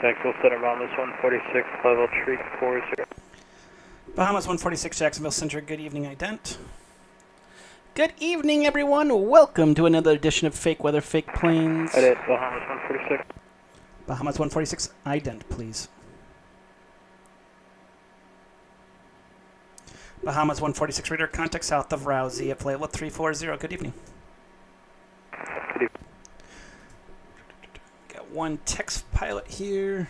Jacksonville Center, Bahamas 146, level 340. Bahamas 146, Jacksonville Center. Good evening, ident. Good evening, everyone. Welcome to another edition of Fake Weather, Fake Planes. Ident, Bahamas 146. Bahamas 146, ident, please. Bahamas 146, radar contact south of Rousey at flight level 340. Good evening. Good evening. Got one text pilot here.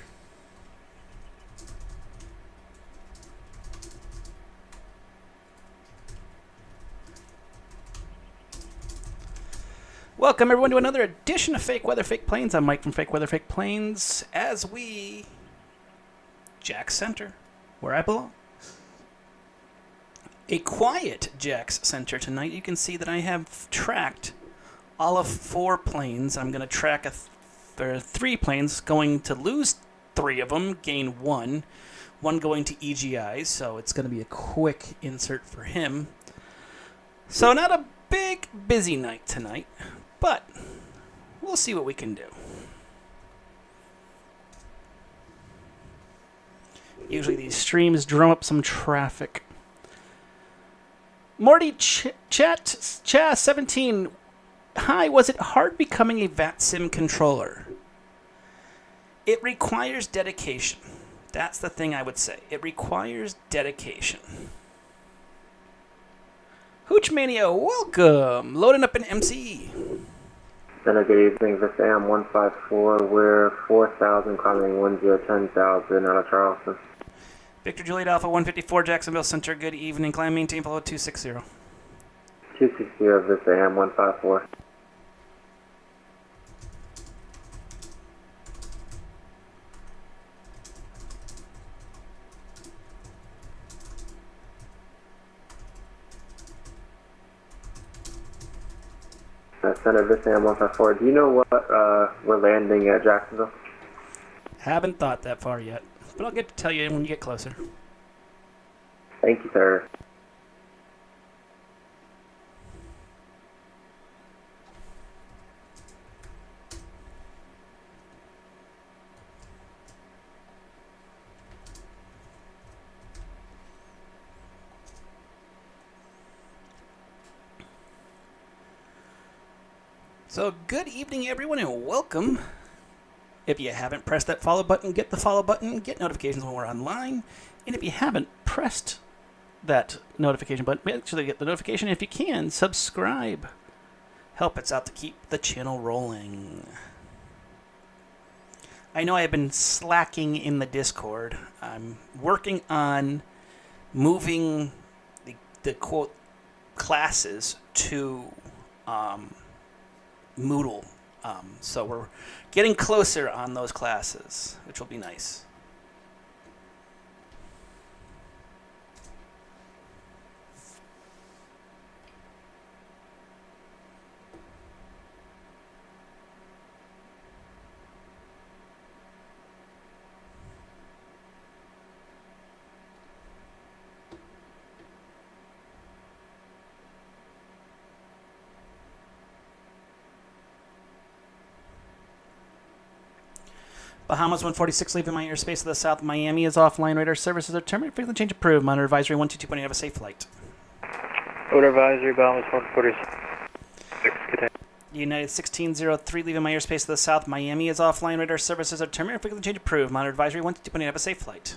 Welcome, everyone, to another edition of Fake Weather, Fake Planes. I'm Mike from Fake Weather, Fake Planes. As we... Jax Center, where I belong. A quiet Jax Center tonight. You can see that I have tracked all of 4 planes. I'm going to track there are 3 planes, going to lose 3 of them, gain 1. 1 going to EGI, so it's going to be a quick insert for him. So not a big, busy night tonight, but we'll see what we can do. Usually these streams drum up some traffic. Morty Chat 17. Hi, was it hard becoming a VATSIM controller? It requires dedication. That's the thing I would say. It requires dedication. Hooch Mania, welcome. Loading up an MCE. Center, good evening. This AM 154. We're 4,000, climbing 10,000 out of Charleston. Victor Juliet Alpha 154, Jacksonville Center. Good evening. Climb maintain below 260. 260 of this AM 154. Center, this AM 154. Do you know what we're landing at Jacksonville? Haven't thought that far yet, but I'll get to tell you when you get closer. Thank you, sir. So, good evening, everyone, and welcome. If you haven't pressed that follow button, get the follow button, get notifications when we're online. And if you haven't pressed that notification button, make sure to get the notification. If you can, subscribe. Help us out to keep the channel rolling. I know I've been slacking in the Discord. I'm working on moving the quote classes to Moodle. So we're getting closer on those classes, which will be nice. Bahamas 146, leaving my airspace to the south. Miami is offline. Radar services are terminated. Frequently change approved. Monitor advisory 122.8. Have a safe flight. Order advisory, Bahamas 146. Good day. United 1603, leaving my airspace to the south. Miami is offline. Radar services are terminated. Frequently change approved. Monitor advisory 122.8. Have a safe flight.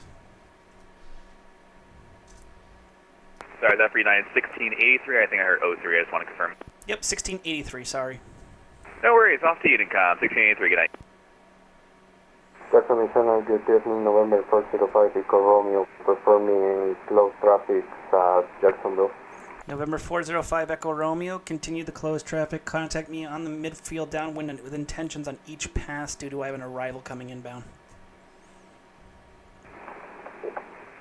Sorry, that for United 1683. I think I heard 03. I just want to confirm. Yep, 1683. Sorry. No worries. Off to Unicom. 1683. Good night. Jacksonville Center, good evening. November 405, Echo Romeo, performing close traffic at Jacksonville. November 405, Echo Romeo. Continue the closed traffic. Contact me on the midfield downwind with intentions on each pass due to I have an arrival coming inbound.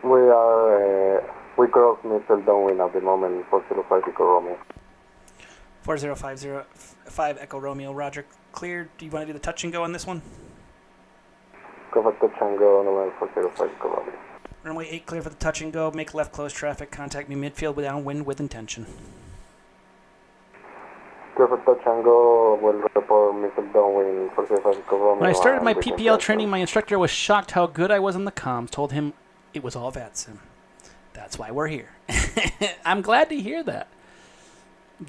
We cross missile downwind at the moment, 405 Echo Romeo. 40505 Echo Romeo, Roger. Cleared. Do you want to do the touch and go on this one? Cover touch and go, November 405 Echo Romeo. Runway 8 clear for the touch and go. Make left close traffic. Contact me midfield with downwind with intention. Clear for touch and go. Will report missile downwind 405 Echo Romeo. When I started my and return PPL to training, my instructor was shocked how good I was in the comms. Told him it was all VATSIM. That's why we're here. I'm glad to hear that.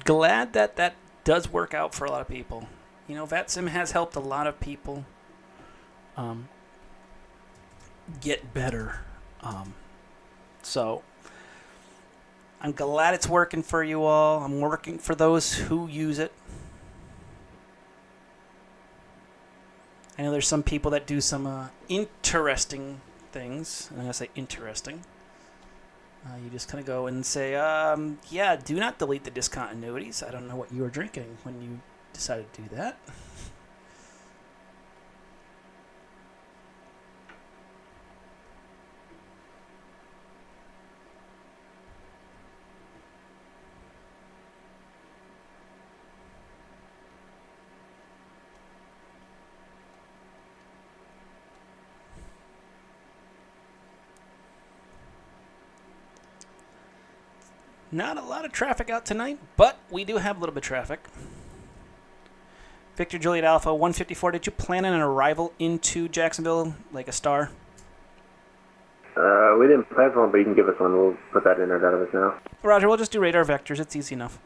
Glad that that does work out for a lot of people. You know, VATSIM has helped a lot of people get better. So I'm glad it's working for you all. I'm working for those who use it. I know there's some people that do some interesting things. I'm going to say interesting. You just kind of go and say, yeah, do not delete the discontinuities. I don't know what you were drinking when you decided to do that. Not a lot of traffic out tonight, but we do have a little bit of traffic. Victor Juliet Alpha 154, did you plan on an arrival into Jacksonville like a star? We didn't plan for one, but you can give us one. We'll put that in our database now. Roger, we'll just do radar vectors. It's easy enough.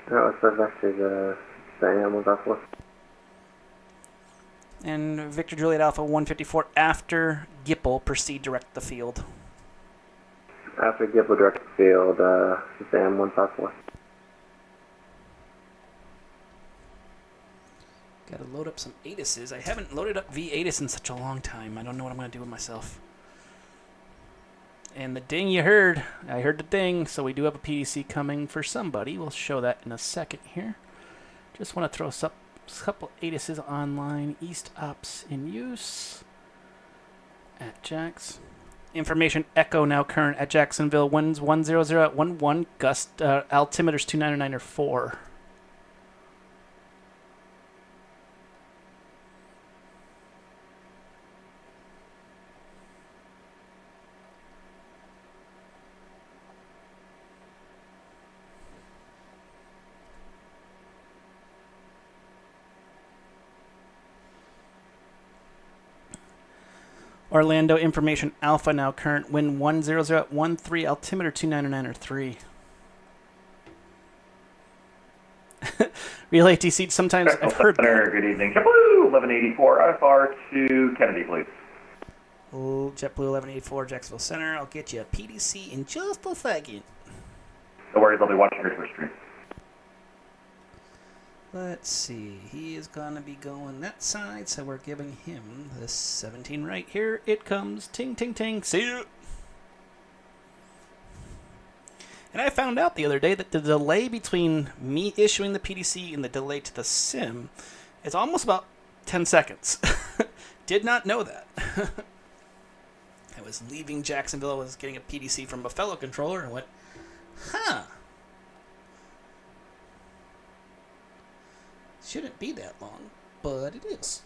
What's the vectors? Diane 154. And Victor Juliet Alpha 154, after Gipple, proceed direct the field. After Gipple direct field, Sam 154. Gotta load up some ATISes. I haven't loaded up V8 in such a long time. I don't know what I'm gonna do with myself. And the ding you heard, I heard the ding, so we do have a PDC coming for somebody. We'll show that in a second here. Just want to throw a couple ATISes online. East Ops in use at Jax. Information echo now current at Jacksonville. Winds 100 at 11. Gust altimeters 299 or 4. Orlando information alpha now current. Wind 100 at 13. Altimeter 299 or 3. Real ATC sometimes I've heard Center, good evening. JetBlue 1184 IFR to Kennedy, please. JetBlue 1184 Jacksonville Center. I'll get you a PDC in just a second. No worries, I'll be watching your Twitch stream. Let's see. He is going to be going that side, so we're giving him the 17 right here. It comes. Ting, ting, ting. See you. And I found out the other day that the delay between me issuing the PDC and the delay to the sim is almost about 10 seconds. Did not know that. I was leaving Jacksonville. I was getting a PDC from a fellow controller and went, huh. Shouldn't be that long, but it is.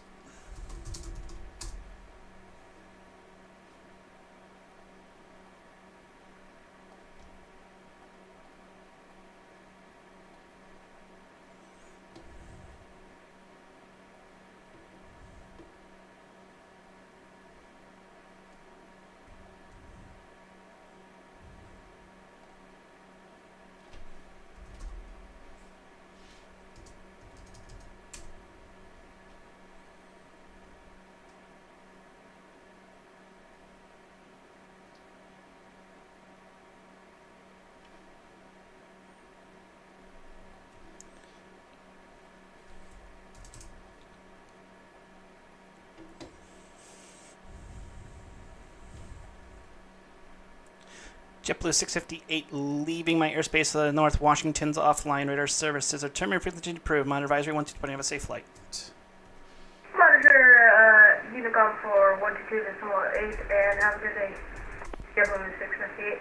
JetBlue 658 leaving my airspace of North Washington's offline radar services. Are terminating frequency approved. Monitor advisory 122. Have a safe flight. Monitor Unicom for 122.8 and have a good day. JetBlue 658.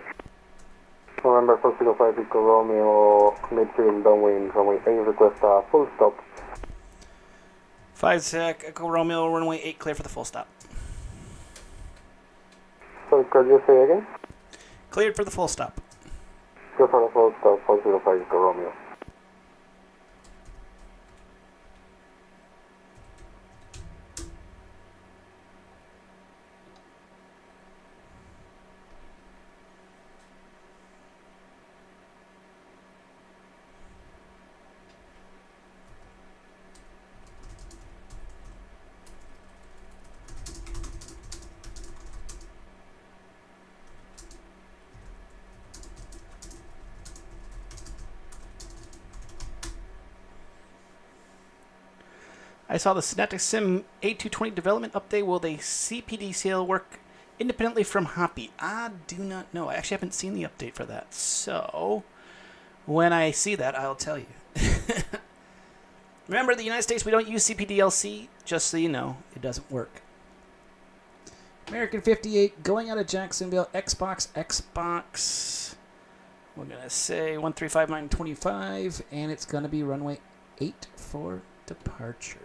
November 405 Echo Romeo, midfield downwind, runway 8, request a full stop. 5 sec, Echo Romeo, runway 8, clear for the full stop. Sorry, could you say again? Cleared for the full stop. Clear for the full stop, 405 Echo Romeo. I saw the Synaptic Sim A220 development update. Will the CPDCL work independently from Hoppy? I do not know. I actually haven't seen the update for that. So, when I see that, I'll tell you. Remember, the United States, we don't use CPDLC. Just so you know, it doesn't work. American 58, going out of Jacksonville, Xbox. We're going to say 135925, and it's going to be runway 8 for departure.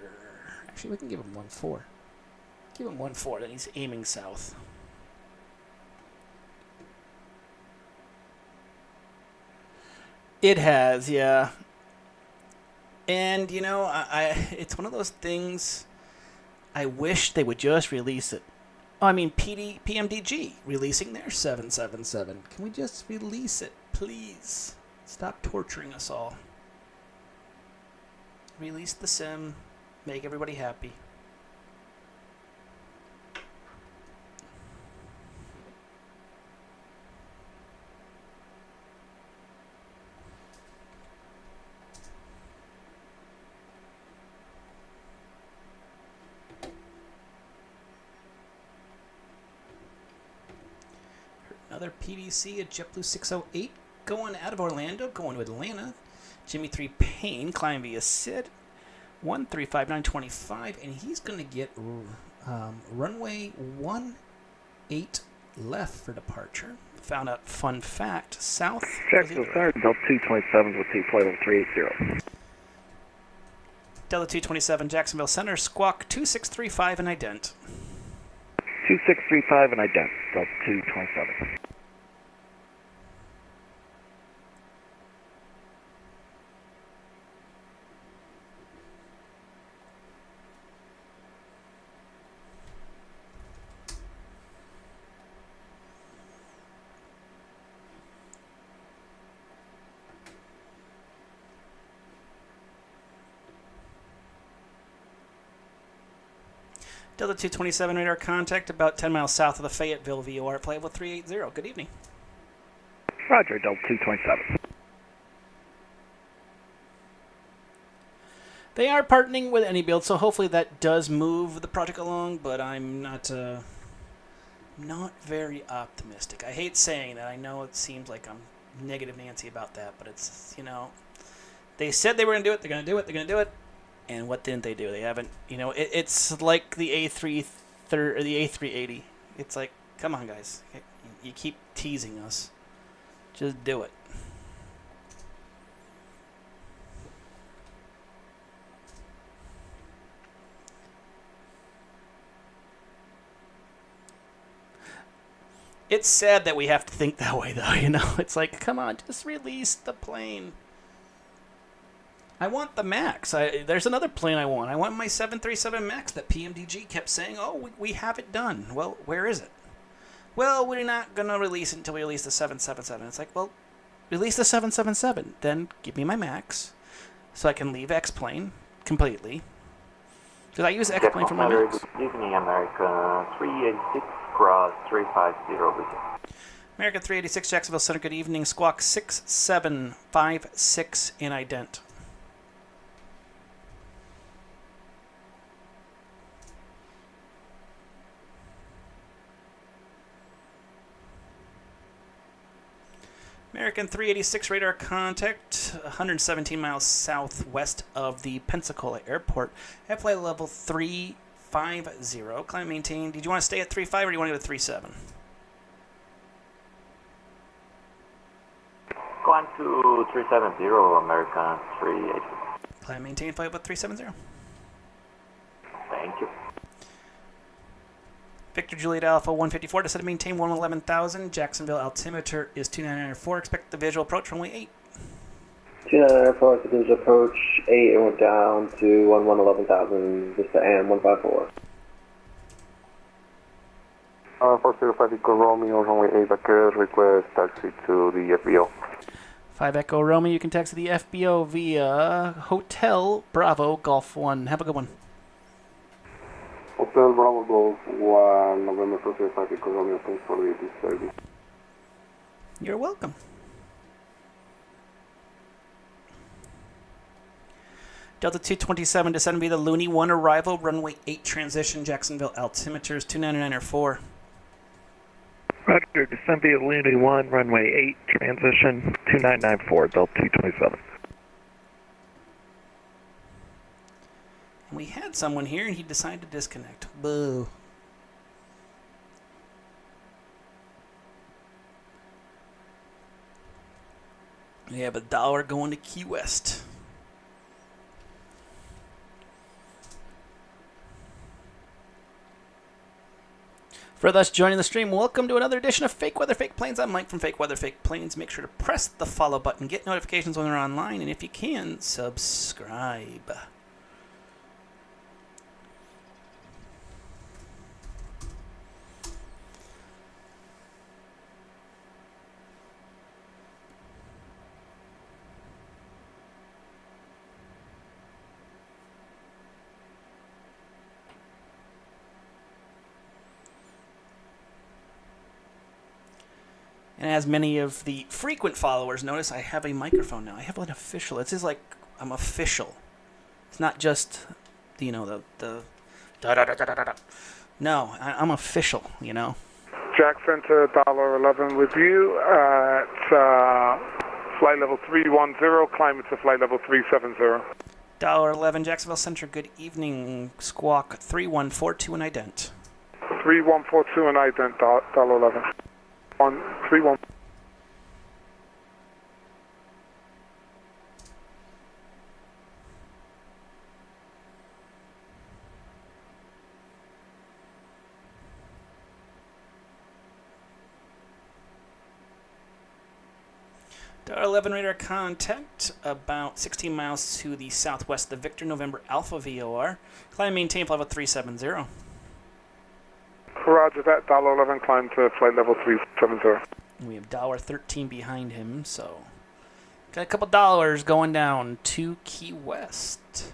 Actually, we can give him 14. Give him 14, then he's aiming south. It has, yeah. And, you know, it's one of those things, I wish they would just release it. Oh, I mean, PMDG releasing their 777. Can we just release it, please? Stop torturing us all. Release the sim. Make everybody happy. Another PDC at JetBlue 608 going out of Orlando, going to Atlanta. Jimmy 3 Payne climbing via Sid 135925, and he's going to get runway 18 left for departure. Found out fun fact, south. Jacksonville Center, Delta 227 with seat level 380. Delta 227, Jacksonville Center, squawk 2635 and ident. 2635 and ident, Delta 227. Delta 227 radar contact about 10 miles south of the Fayetteville VOR at Playable 380. Good evening. Roger, Delta 227. They are partnering with AnyBuild, so hopefully that does move the project along, but I'm not very optimistic. I hate saying that. I know it seems like I'm negative Nancy about that, but it's, you know, they said they were going to do it, they're going to do it, they're going to do it. And what didn't they do? They haven't, you know, it's like the A380. It's like, come on, guys. You keep teasing us. Just do it. It's sad that we have to think that way, though, you know? It's like, come on, just release the plane. I want the MAX. There's another plane I want. I want my 737 MAX that PMDG kept saying, oh, we have it done. Well, where is it? Well, we're not going to release it until we release the 777. It's like, well, release the 777. Then give me my MAX so I can leave X-Plane completely. Because I use X-Plane for my MAX. Good evening, America 386, cross 350 over here. American 386, Jacksonville Center, good evening. Squawk 6756 in ident. American 386 radar contact, 117 miles southwest of the Pensacola Airport at flight level 350. Climb and maintain. Did you want to stay at 35 or do you want to go to 37? Go on to 370, American 386. Climb and maintain flight level 370. Thank you. Victor Juliet Alpha 154, descend to maintain 111,000. Jacksonville altimeter is 2994. Expect the visual approach runway 8. 2994, the visual approach 8, and we're down to 11,000, Vista AM 154. 405 Echo Romeo, runway 8, Vaqueros, request taxi to the FBO. 5 Echo Romeo, you can taxi the FBO via Hotel Bravo Golf 1. Have a good one. Hotel Bravo Golf 1, November 405 Echo Romeo, thanks for the service. You're welcome. Delta 227, descend via the Looney 1 arrival, runway 8 transition, Jacksonville altimeters 299 or 4. Roger, descend via Looney 1, runway 8, transition 2994, Delta 227. And we had someone here and he decided to disconnect. Boo. We have $1 going to Key West. For those joining the stream, welcome to another edition of Fake Weather, Fake Planes. I'm Mike from Fake Weather, Fake Planes. Make sure to press the follow button, get notifications when they're online, and if you can, subscribe. And as many of the frequent followers notice, I have a microphone now. I have an official. It's just like I'm official. It's not just, the da da da da da da. No, I'm official. Jack Center, $11 with you at flight level 310, climbing to flight level 370. $11, Jacksonville Center. Good evening. Squawk 3142 and ident. 3142 and ident, $11. 31. $11 radar contact about 16 miles to the southwest of Victor, November Alpha VOR. Climb maintain flight level 370. Roger that, $11, climb to flight level 370. We have $13 behind him, so got a couple dollars going down to Key West.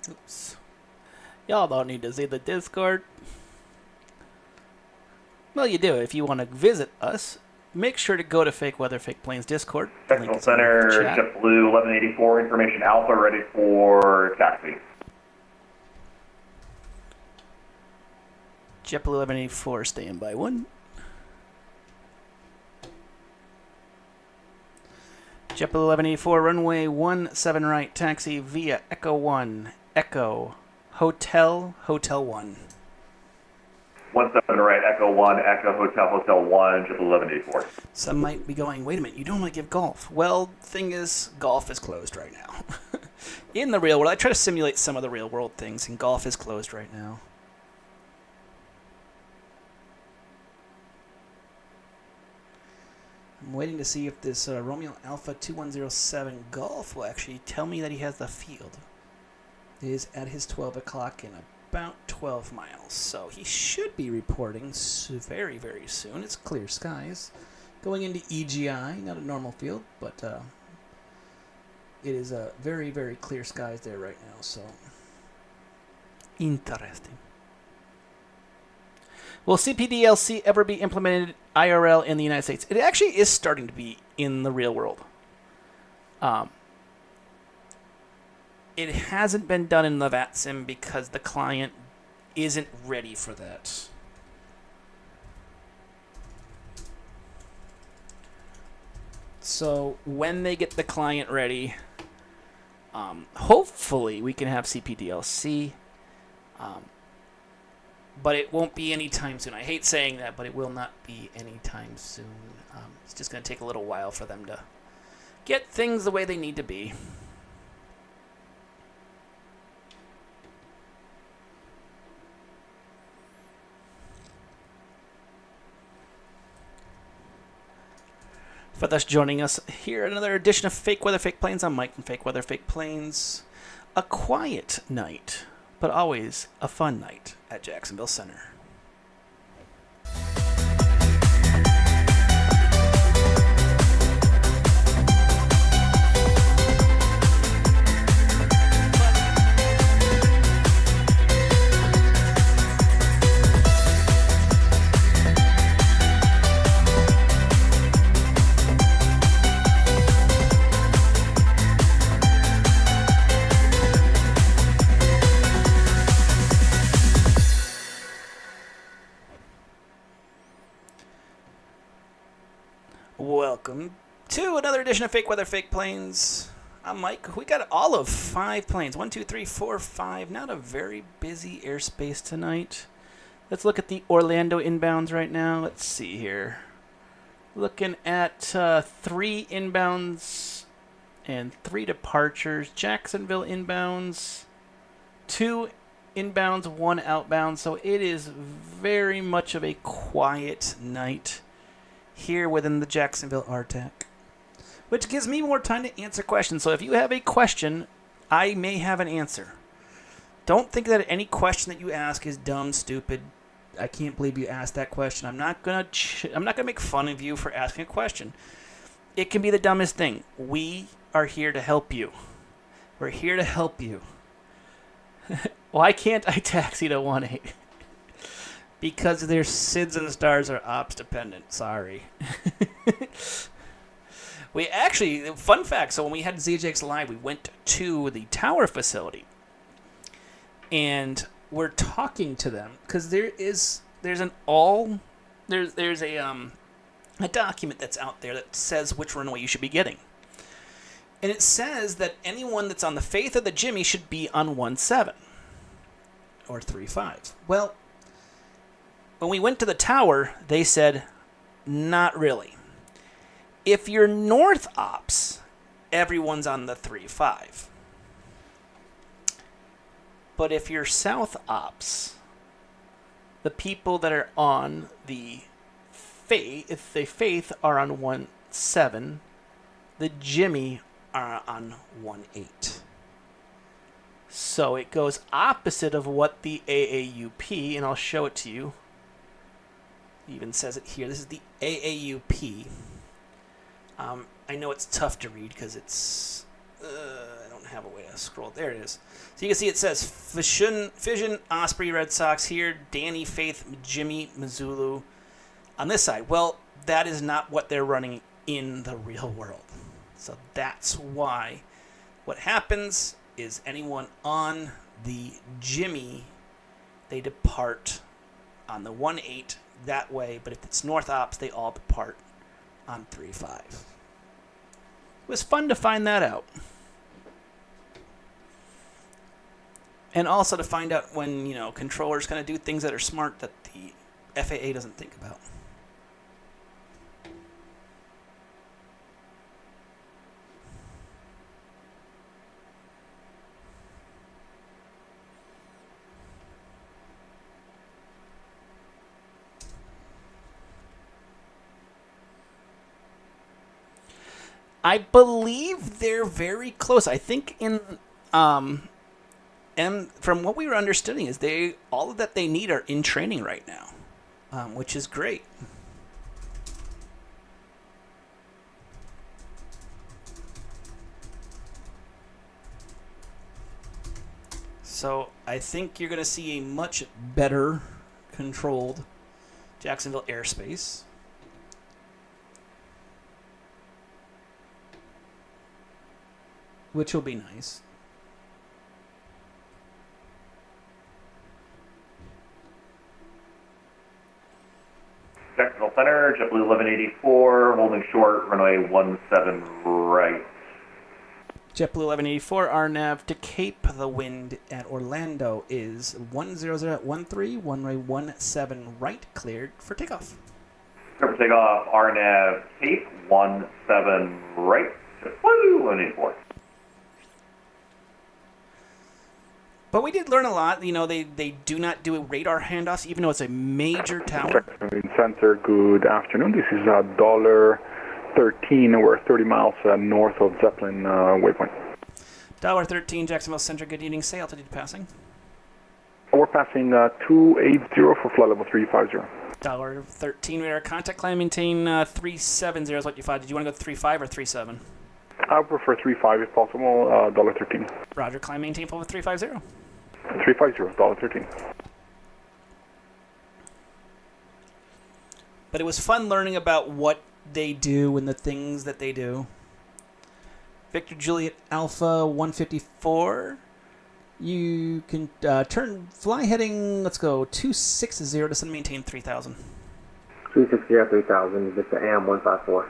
Oops. Y'all don't need to see the Discord. Well, you do. If you want to visit us, make sure to go to Fake Weather, Fake Planes Discord. Jacksonville Center, JetBlue 1184, information Alpha, ready for taxi. JetBlue 1184, stand by 1. JetBlue 1184, runway 17 right, taxi via Echo 1, Echo, Hotel 1. 17 right, Echo 1, Echo, Hotel 1, JetBlue 1184. Some might be going, wait a minute, you don't want to give golf. Well, thing is, golf is closed right now. In the real world, I try to simulate some of the real world things, and golf is closed right now. I'm waiting to see if this Romeo Alpha 2107 Golf will actually tell me that he has the field. It is at his 12 o'clock in about 12 miles. So he should be reporting very, very soon. It's clear skies. Going into EGI, not a normal field, but it is very, very clear skies there right now. So interesting. Will CPDLC ever be implemented IRL in the United States? It actually is starting to be in the real world. It hasn't been done in the VATSIM because the client isn't ready for that. So when they get the client ready, hopefully we can have CPDLC. But it won't be anytime soon. I hate saying that, but it will not be anytime soon. It's just going to take a little while for them to get things the way they need to be. For those joining us here, another edition of Fake Weather, Fake Planes. I'm Mike from Fake Weather, Fake Planes. A quiet night, but always a fun night at Jacksonville Center. welcome to another edition of Fake Weather, Fake Planes. I'm Mike. We got all of 5 planes. 1, 2, 3, 4, 5. Not a very busy airspace tonight. Let's look at the Orlando inbounds right now. Let's see here. Looking at 3 inbounds and 3 departures. Jacksonville inbounds, 2 inbounds, 1 outbound. So it is very much of a quiet night here within the Jacksonville RTAC, which gives me more time to answer questions. So if you have a question, I may have an answer. Don't think that any question that you ask is dumb, stupid. I can't believe you asked that question. I'm not gonna make fun of you for asking a question. It can be the dumbest thing. We are here to help you. We're here to help you. Why can't I taxi to 1-8? Because their SIDS and stars are ops dependent. Sorry. We actually, fun fact, so when we had ZJX Live, we went to the tower facility. And we're talking to them because there's a document that's out there that says which runway you should be getting. And it says that anyone that's on the Faith or the Jimmy should be on 17 or 35. Well, when we went to the tower, they said, not really. If you're North Ops, everyone's on the 35. But if you're South Ops, the people that are on the Faith, if the Faith are on 17, the Jimmy are on 18. So it goes opposite of what the AAUP, and I'll show it to you. It even says it here. This is the AAUP. I know it's tough to read because it's... I don't have a way to scroll. There it is. So you can see it says Fission, Osprey, Red Sox here, Danny, Faith, Jimmy, Mizzulu on this side. Well, that is not what they're running in the real world. So that's why what happens is anyone on the Jimmy, they depart on the 18 that way, but if it's North Ops, they all depart on 35. It was fun to find that out. And also to find out when, controllers kind of do things that are smart that the FAA doesn't think about. I believe they're very close. I think and from what we were understanding is all that they need are in training right now, which is great. So I think you're going to see a much better controlled Jacksonville airspace. Which will be nice. Jacksonville Center, JetBlue 1184, holding short, runway 17 right. JetBlue 1184, RNAV to Cape. The wind at Orlando is 100.13, runway 17 right, cleared for takeoff. Clear for takeoff, RNAV Cape, 17 right, JetBlue 1184. But we did learn a lot. They do not do radar handoffs, even though it's a major tower. Center, good afternoon. This is $13. We're 30 miles north of Zeppelin waypoint. $13, Jacksonville Center. Good evening. Say altitude passing. We're passing 280 for flight level 350. $13 radar contact. Climb maintain 370 is what you find. Did you want to go 35 or 37? I would prefer 35 if possible. $13. Roger. Climb maintain full with 350. 350, $13. But it was fun learning about what they do and the things that they do. Victor Juliet Alpha 154. You can fly heading, let's go, 260, descend maintain 3000. 260, 3000, Victor AM 154.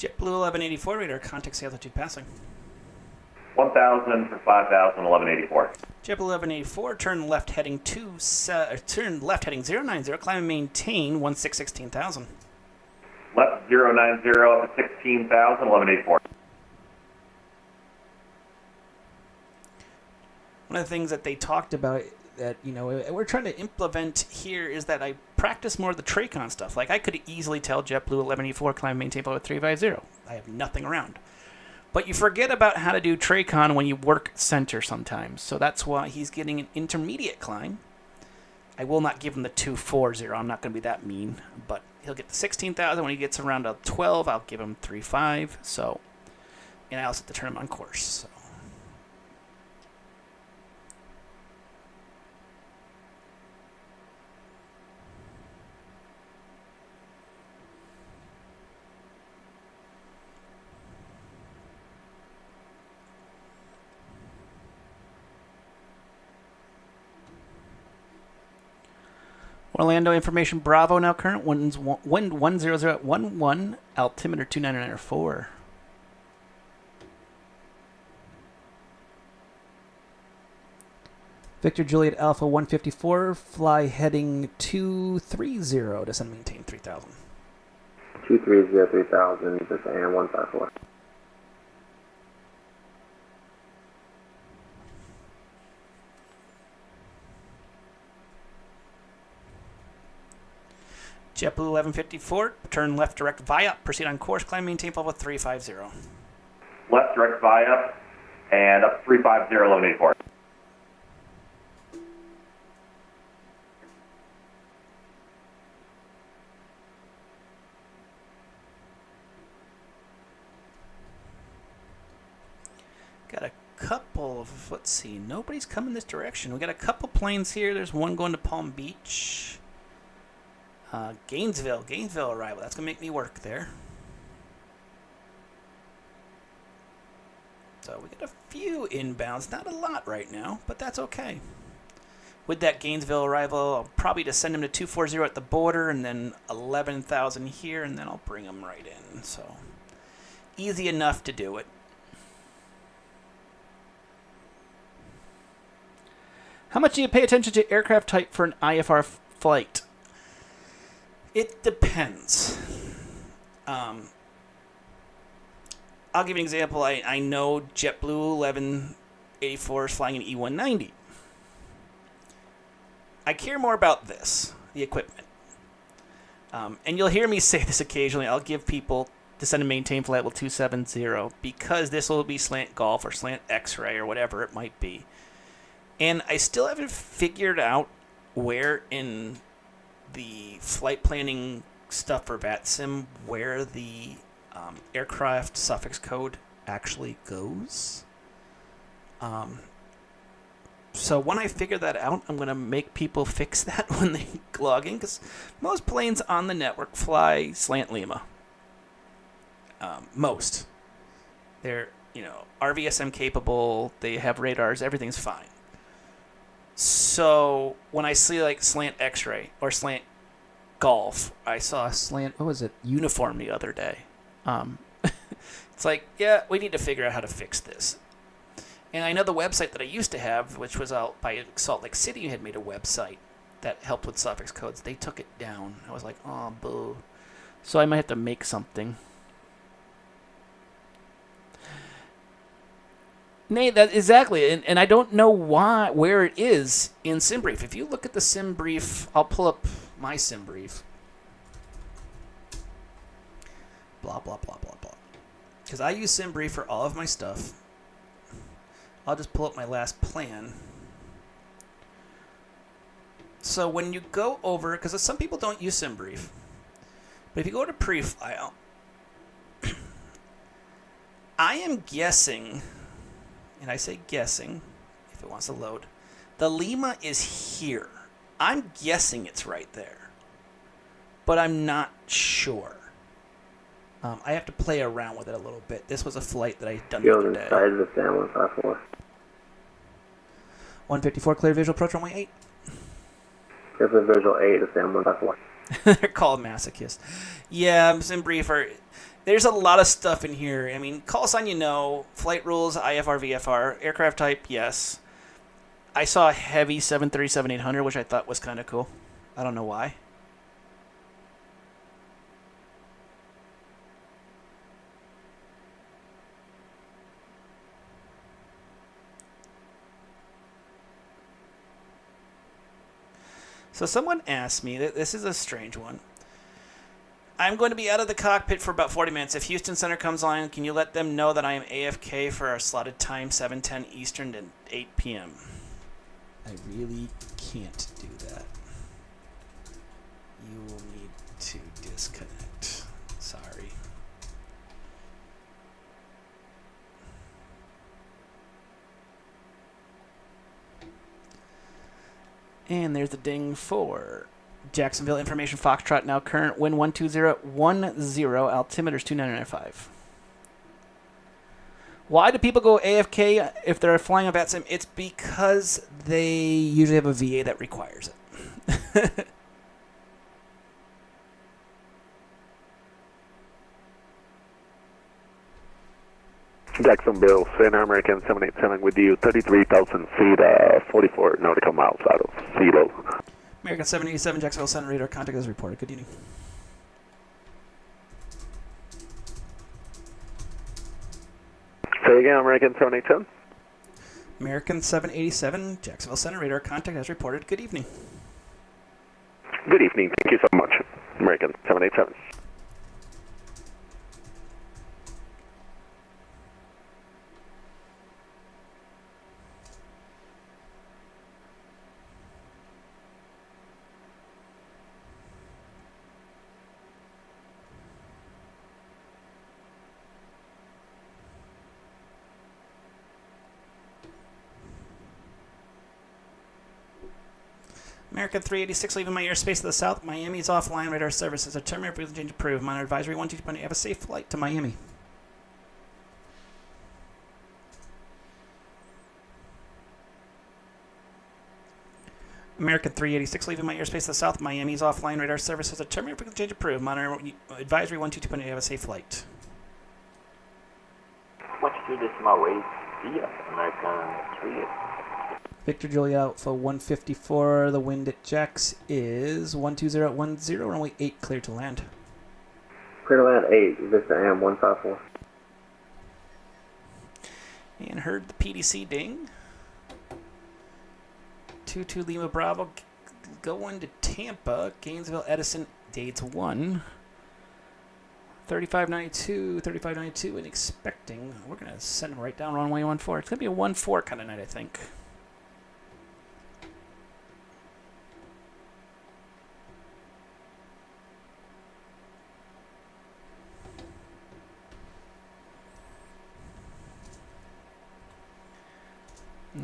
JetBlue 1184, radar contact, say altitude passing. 1,000 for 5,000, 1184. JetBlue 1184, turn left heading 090, climb and maintain 16,000. Left 090 up to 16,000, 1184. One of the things that they talked about that, we're trying to implement here is that I practice more of the TRACON stuff. Like, I could easily tell JetBlue 1184 climb and maintain below 350. I have nothing around. But you forget about how to do TRACON when you work center sometimes. So that's why he's getting an intermediate climb. I will not give him the 240. I'm not going to be that mean. But he'll get the 16,000. When he gets around to 12, I'll give him 3.5. So, and I also have to turn him on course. So. Orlando information Bravo now current wind 100 at 11, altimeter 299.4. Victor Juliet Alpha 154, fly heading 230, descend and maintain 3,000. 230, 3,000, descend 154. JetBlue 1154, turn left direct via, proceed on course, climb, maintain level 350. Left direct via and up 350, 1184. Got a couple of, let's see, nobody's coming this direction. We got a couple planes here. There's one going to Palm Beach. Gainesville arrival. That's going to make me work there. So we got a few inbounds. Not a lot right now, but that's okay. With that Gainesville arrival, I'll probably just send him to 240 at the border and then 11,000 here, and then I'll bring him right in. So easy enough to do it. How much do you pay attention to aircraft type for an IFR flight? It depends. I'll give you an example. I know JetBlue 1184 is flying an E190. I care more about this, the equipment. And you'll hear me say this occasionally. I'll give people descend and maintain flight level 270 because this will be slant golf or slant X-ray or whatever it might be. And I still haven't figured out where in the flight planning stuff for VATSIM where the aircraft suffix code actually goes. So when I figure that out, I'm going to make people fix that when they log in, because most planes on the network fly slant Lima. Most. They're, RVSM capable, they have radars, everything's fine. So when I see like slant X-ray or slant golf, I saw a slant, uniform the other day. It's like, yeah, we need to figure out how to fix this. And I know the website that I used to have, which was out by Salt Lake City, had made a website that helped with suffix codes. They took it down. I was like, oh, boo. So I might have to make something. Nate, that exactly, and I don't know where it is in SimBrief. If you look at the SimBrief, I'll pull up my SimBrief. Blah, blah, blah, blah, blah. Because I use SimBrief for all of my stuff. I'll just pull up my last plan. So when you go over, because some people don't use SimBrief, but if you go to Prefile, I am guessing, and I say guessing, if it wants to load, the Lima is here. I'm guessing it's right there, but I'm not sure. I have to play around with it a little bit. This was a flight that I had done the other day. Inside the San 154. 154, clear visual, approach runway 8. This is visual 8 of San 154. They're called masochists. Yeah, SimBrief There's a lot of stuff in here. I mean, call sign, you know. Flight rules, IFR, VFR. Aircraft type, yes. I saw a heavy 737-800, which I thought was kind of cool. I don't know why. So someone asked me, this is a strange one. I'm going to be out of the cockpit for about 40 minutes. If Houston Center comes on, can you let them know that I am AFK for our slotted time, 7:10 Eastern to 8 p.m.? I really can't do that. You will need to disconnect. Sorry. And there's the ding for Jacksonville Information Foxtrot, now current wind 12010, altimeter's 2995. Why do people go AFK if they're flying a VATSIM? It's because they usually have a VA that requires it. Jacksonville, Center American 787 with you, 33,000 feet, 44 nautical miles out of zero. American 787, Jacksonville Center radar contact is reported. Good evening. Say again, American 787? American 787, Jacksonville Center radar contact as reported. Good evening. Good evening, thank you so much. American 787. American 386 leaving my airspace to the south. Miami's offline. Radar services are terminated. Frequency change approved. Monitor advisory 122.8. Have a safe flight to Miami. American 386 leaving my airspace to the south. Miami's offline. Radar services are terminated. Frequency change approved. Monitor advisory 122.8. Have a safe flight. 122.8 via American 386. Victor Juliet Alpha 154. The wind at Jax is 12010. Runway 8 clear to land. Clear to land 8, Vista AM 154. And heard the PDC ding. 22 Lima Bravo going to Tampa. Gainesville Edison dates 1. 3592 and expecting. We're going to send them right down runway 14. It's going to be a 1-4 kind of night, I think.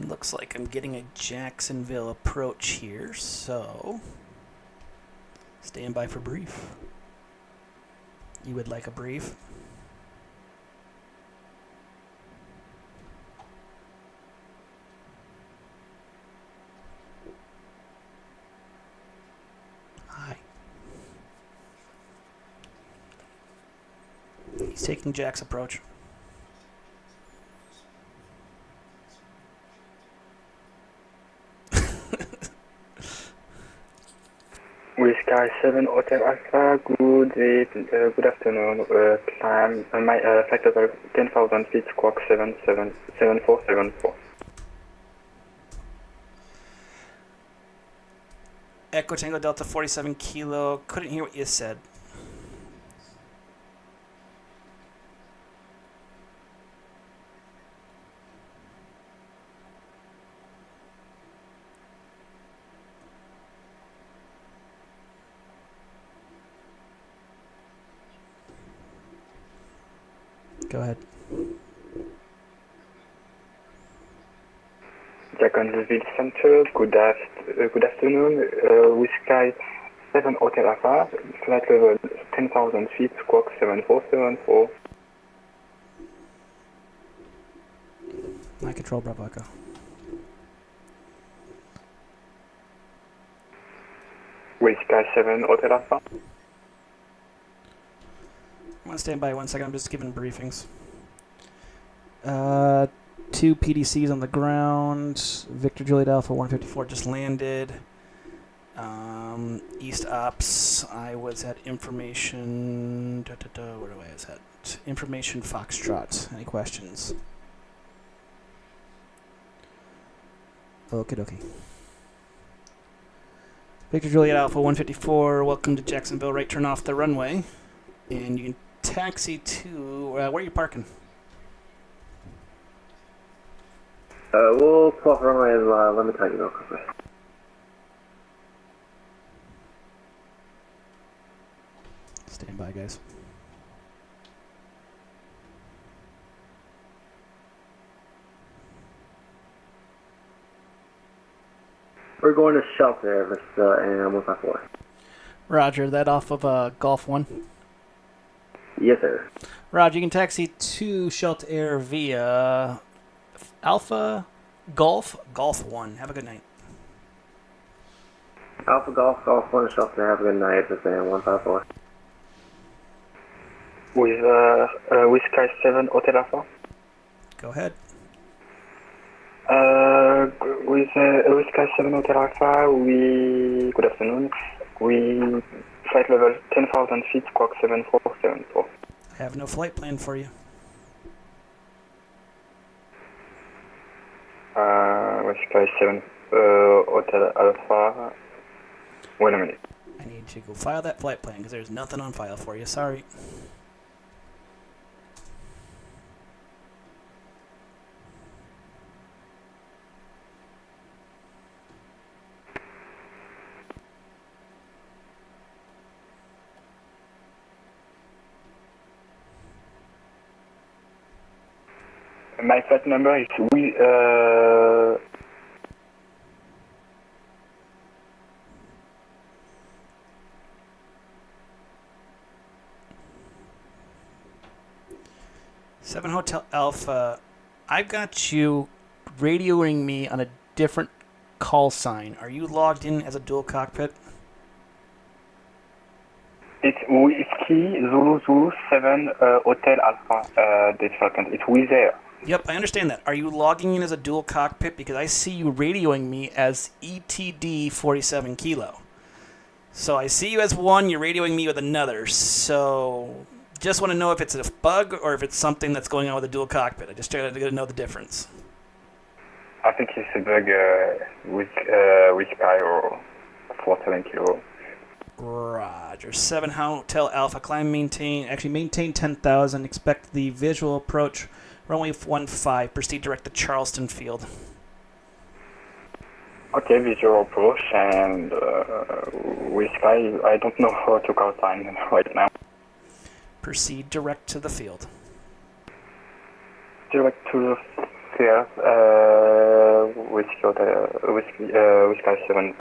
Looks like I'm getting a Jacksonville approach here, so stand by for brief. You would like a brief? Hi. He's taking Jack's approach. With Sky 7 Hotel Alpha, good afternoon. Climb, my flight level 10,000 feet, squawk 7474. Echo Tango Delta 47 Kilo. Couldn't hear what you said. Go ahead. Jacksonville Center, good afternoon. With Sky 7 Hotel Alpha, flight level 10,000 feet, squawk 7474. My control, Bravo Echo. With Sky 7 Hotel Alpha. I'm gonna stand by 1 second. I'm just giving briefings. 2 PDCs on the ground. Victor Juliet Alpha 154 just landed. East Ops. I was at information. Where do I was at? Information Foxtrot. Any questions? Okie dokie. Victor Juliet Alpha 154. Welcome to Jacksonville. Right turn off the runway, and you can taxi to. Where are you parking? We'll pull off runway and let me tell you real quickly. Stand by, guys. We're going to shelter, and 154. Roger, that off of Golf 1? Yes, sir. Roger, you can taxi to Shelter Air via Alpha Golf 1. Have a good night. Alpha Golf 1 shelter, have a good night, this is 154. With Sky 7 Hotel Alpha. Go ahead. With Sky 7 Hotel Alpha, good afternoon. We flight level 10,000 feet, squawk 7474. I have no flight plan for you. With Sky 7 Hotel Alpha. Wait a minute. I need you to go file that flight plan because there's nothing on file for you. Sorry. My flight number is 7 Hotel Alpha. I've got you radioing me on a different call sign. Are you logged in as a dual cockpit? It's Whiskey Zulu 7 Hotel Alpha. This second. It's Wizz Air. Yep, I understand that. Are you logging in as a dual cockpit? Because I see you radioing me as ETD 47 Kilo. So I see you as one, you're radioing me with another. So just want to know if it's a bug or if it's something that's going on with a dual cockpit. I just try to know the difference. I think it's a bug with Sky or 47 Kilo. Roger. 7 Hotel Alpha. Climb, maintain 10,000. Expect the visual approach. Runway 15. Proceed direct to Charleston Field. Okay, visual approach and with Sky, I don't know how to call sign right now. Proceed direct to the field. Direct to the field with Sky 7.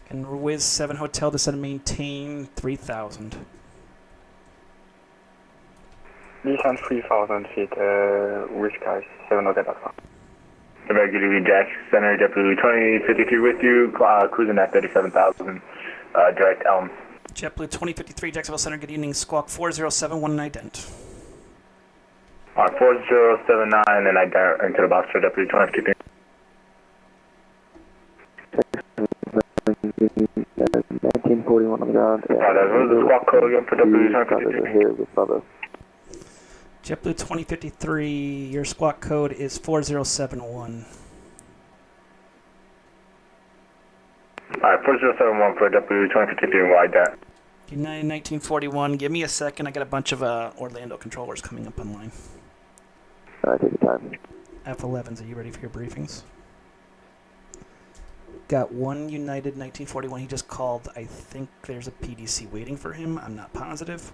And with 7 Hotel, descend maintain 3,000. Descend 3,000 feet with Sky 7 Hotel Alpha. Good evening, Jack. Center, JetBlue 2053 with you, cruising at 37,000, direct Elm. JetBlue 2053, Jacksonville Center, good evening, squawk 4071 and ident. 4079 and ident into the box for JetBlue 2053. 1941 on the ground. What was the squawk code again for JetBlue 2053? Here with Bubba. JetBlue 2053, your squawk code is 4071. Alright, 4071 for JetBlue 2053 and wide that. United 1941, give me a second. I got a bunch of Orlando controllers coming up online. Take your time. F11s, are you ready for your briefings? Got one United 1941, he just called. I think there's a PDC waiting for him. I'm not positive.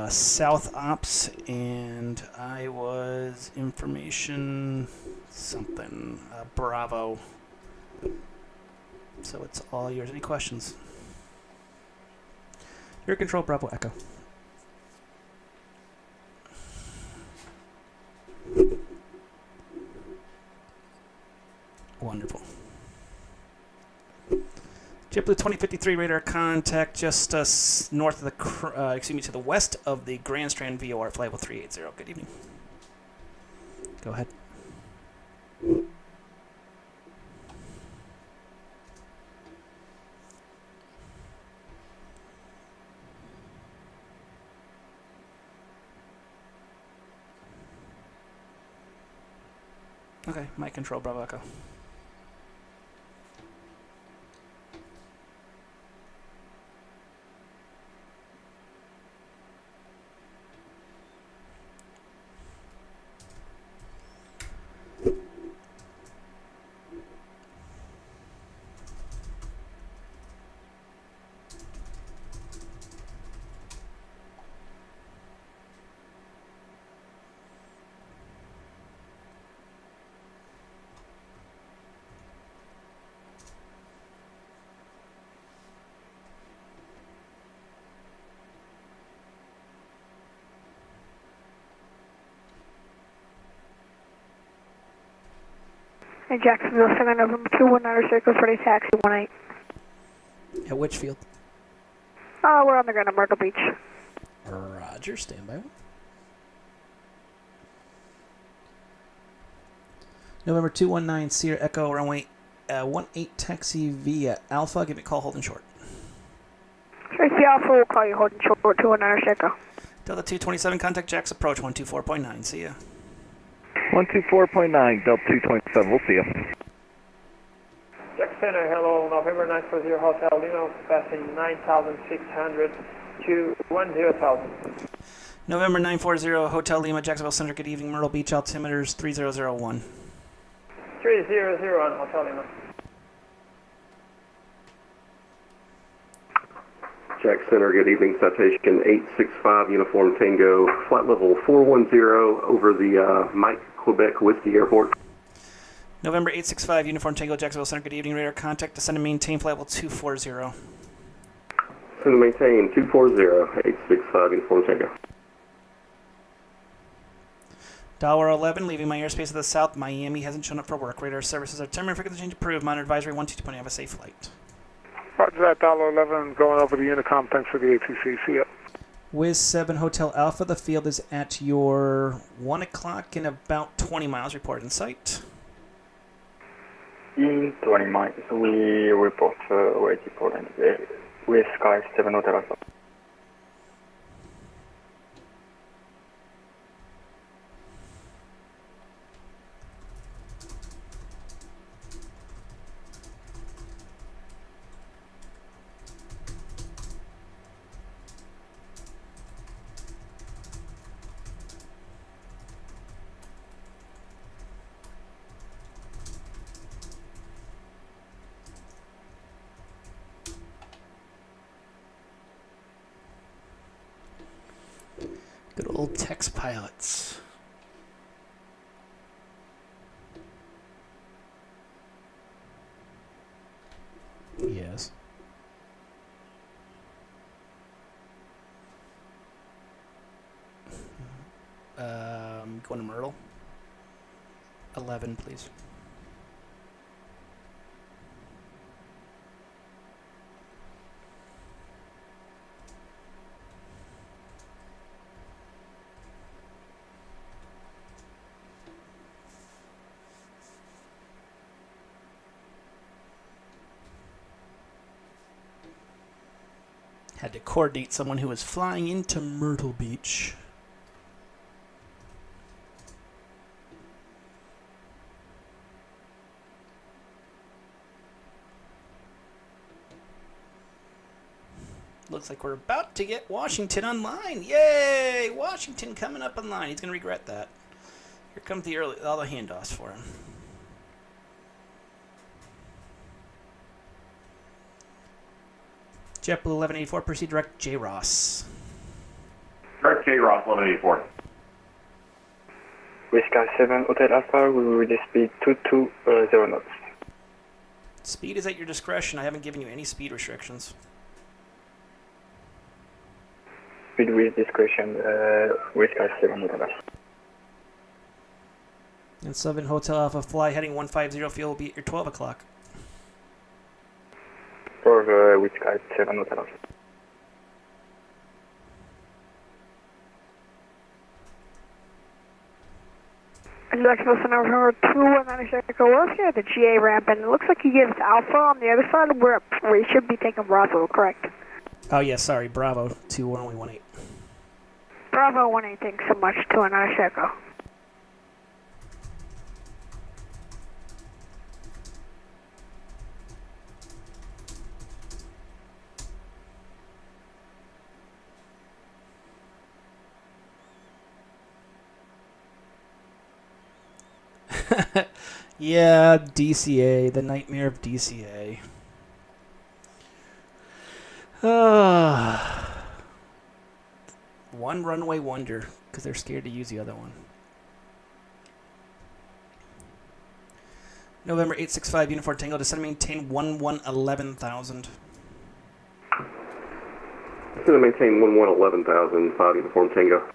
South Ops, and I was information something, Bravo. So it's all yours. Any questions? Your control, Bravo Echo. Wonderful. JetBlue 2053 radar contact just north of the, to the west of the Grand Strand VOR, flight level 380. Good evening. Go ahead. Okay, mic control, Bravo Echo. In Jacksonville, 7 November 219 circle for the taxi 18. At which field? We're on the ground at Myrtle Beach. Roger, stand by. November 219 Sierra Echo runway 18 taxi via Alpha. Give me a call holding short. Tracy Alpha will call you holding short 219 Echo. Delta 227 contact Jax approach 124.9. See ya. 124.9, Delta 227, we'll see you. Jack Center, hello, November 940 Hotel Lima, passing 9,600 to 10,000. November 940 Hotel Lima, Jacksonville Center, good evening, Myrtle Beach, altimeters 3001. 300 on Hotel Lima. Jack Center, good evening, citation 865 Uniform Tango, flight level 410 over the Mike Quebec Whiskey Airport. November 865 Uniform Tango, Jacksonville Center, good evening, radar contact, descend and maintain flight level 240. Descend and maintain 240, 865 Uniform Tango. Dollar 11, leaving my airspace to the south, Miami hasn't shown up for work, radar services are terminated, frequency change approved, monitor advisory 122.0, have a safe flight. Roger that, dollar 11, going over the Unicom, thanks for the ATC, see ya. Wiz 7 Hotel Alpha, the field is at your 1 o'clock in about 20 miles, report in sight. In 20 miles, we report waiting for with Sky 7 Hotel Alpha. Good old text pilots. Yes. Going to Myrtle. 11, please. Had to coordinate someone who was flying into Myrtle Beach. Looks like we're about to get Washington online. Yay! Washington coming up online. He's going to regret that. Here comes all the handoffs for him. JetBlue 1184, proceed direct J. Ross. Direct J. Ross 1184. Whiskey 7 Hotel Alpha, we will reach speed 220 knots. Speed is at your discretion. I haven't given you any speed restrictions. Speed with discretion, Whiskey 7 Hotel Alpha. And 7 Hotel Alpha, fly heading 150, fuel will be at your 12 o'clock. For the Whiskey 7 Hotel Alpha. Jacksonville Center, November 219 Echo. We're looking at the GA ramp, and it looks like you gave us Alpha on the other side. We should be taking Bravo, correct? Oh, yeah, sorry. Bravo to runway 18. Bravo 18, thanks so much. 219 Echo. Yeah, DCA, the nightmare of DCA. One runway wonder, because they're scared to use the other one. November 865, Uniform Tango, descend and maintain 11,000. It's going to maintain 11,000, 5 Uniform Tango.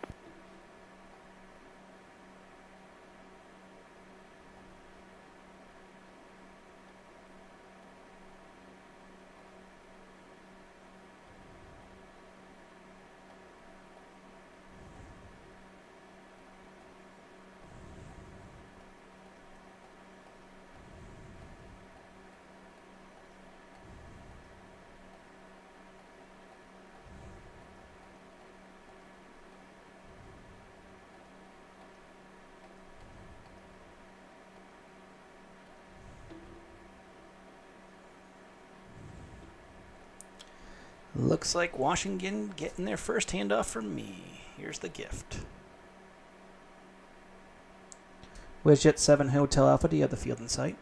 Looks like Washington getting their first handoff from me. Here's the gift. WizJet 7 Hotel Alpha, do you have the field in sight?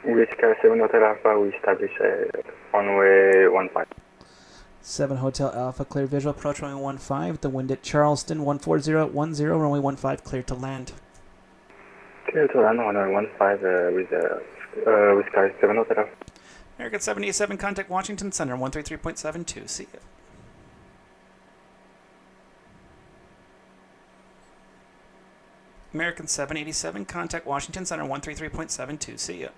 Whiskey 7 Hotel Alpha, we establish runway 15. 7 Hotel Alpha, clear visual, approach runway 15. The wind at Charleston, 14010, runway 15, clear to land. Clear to land, runway 15 with Whiskey 7 Hotel Alpha. American 787, contact Washington Center, 133.72. See ya. American 787, contact Washington Center, 133.72. See ya.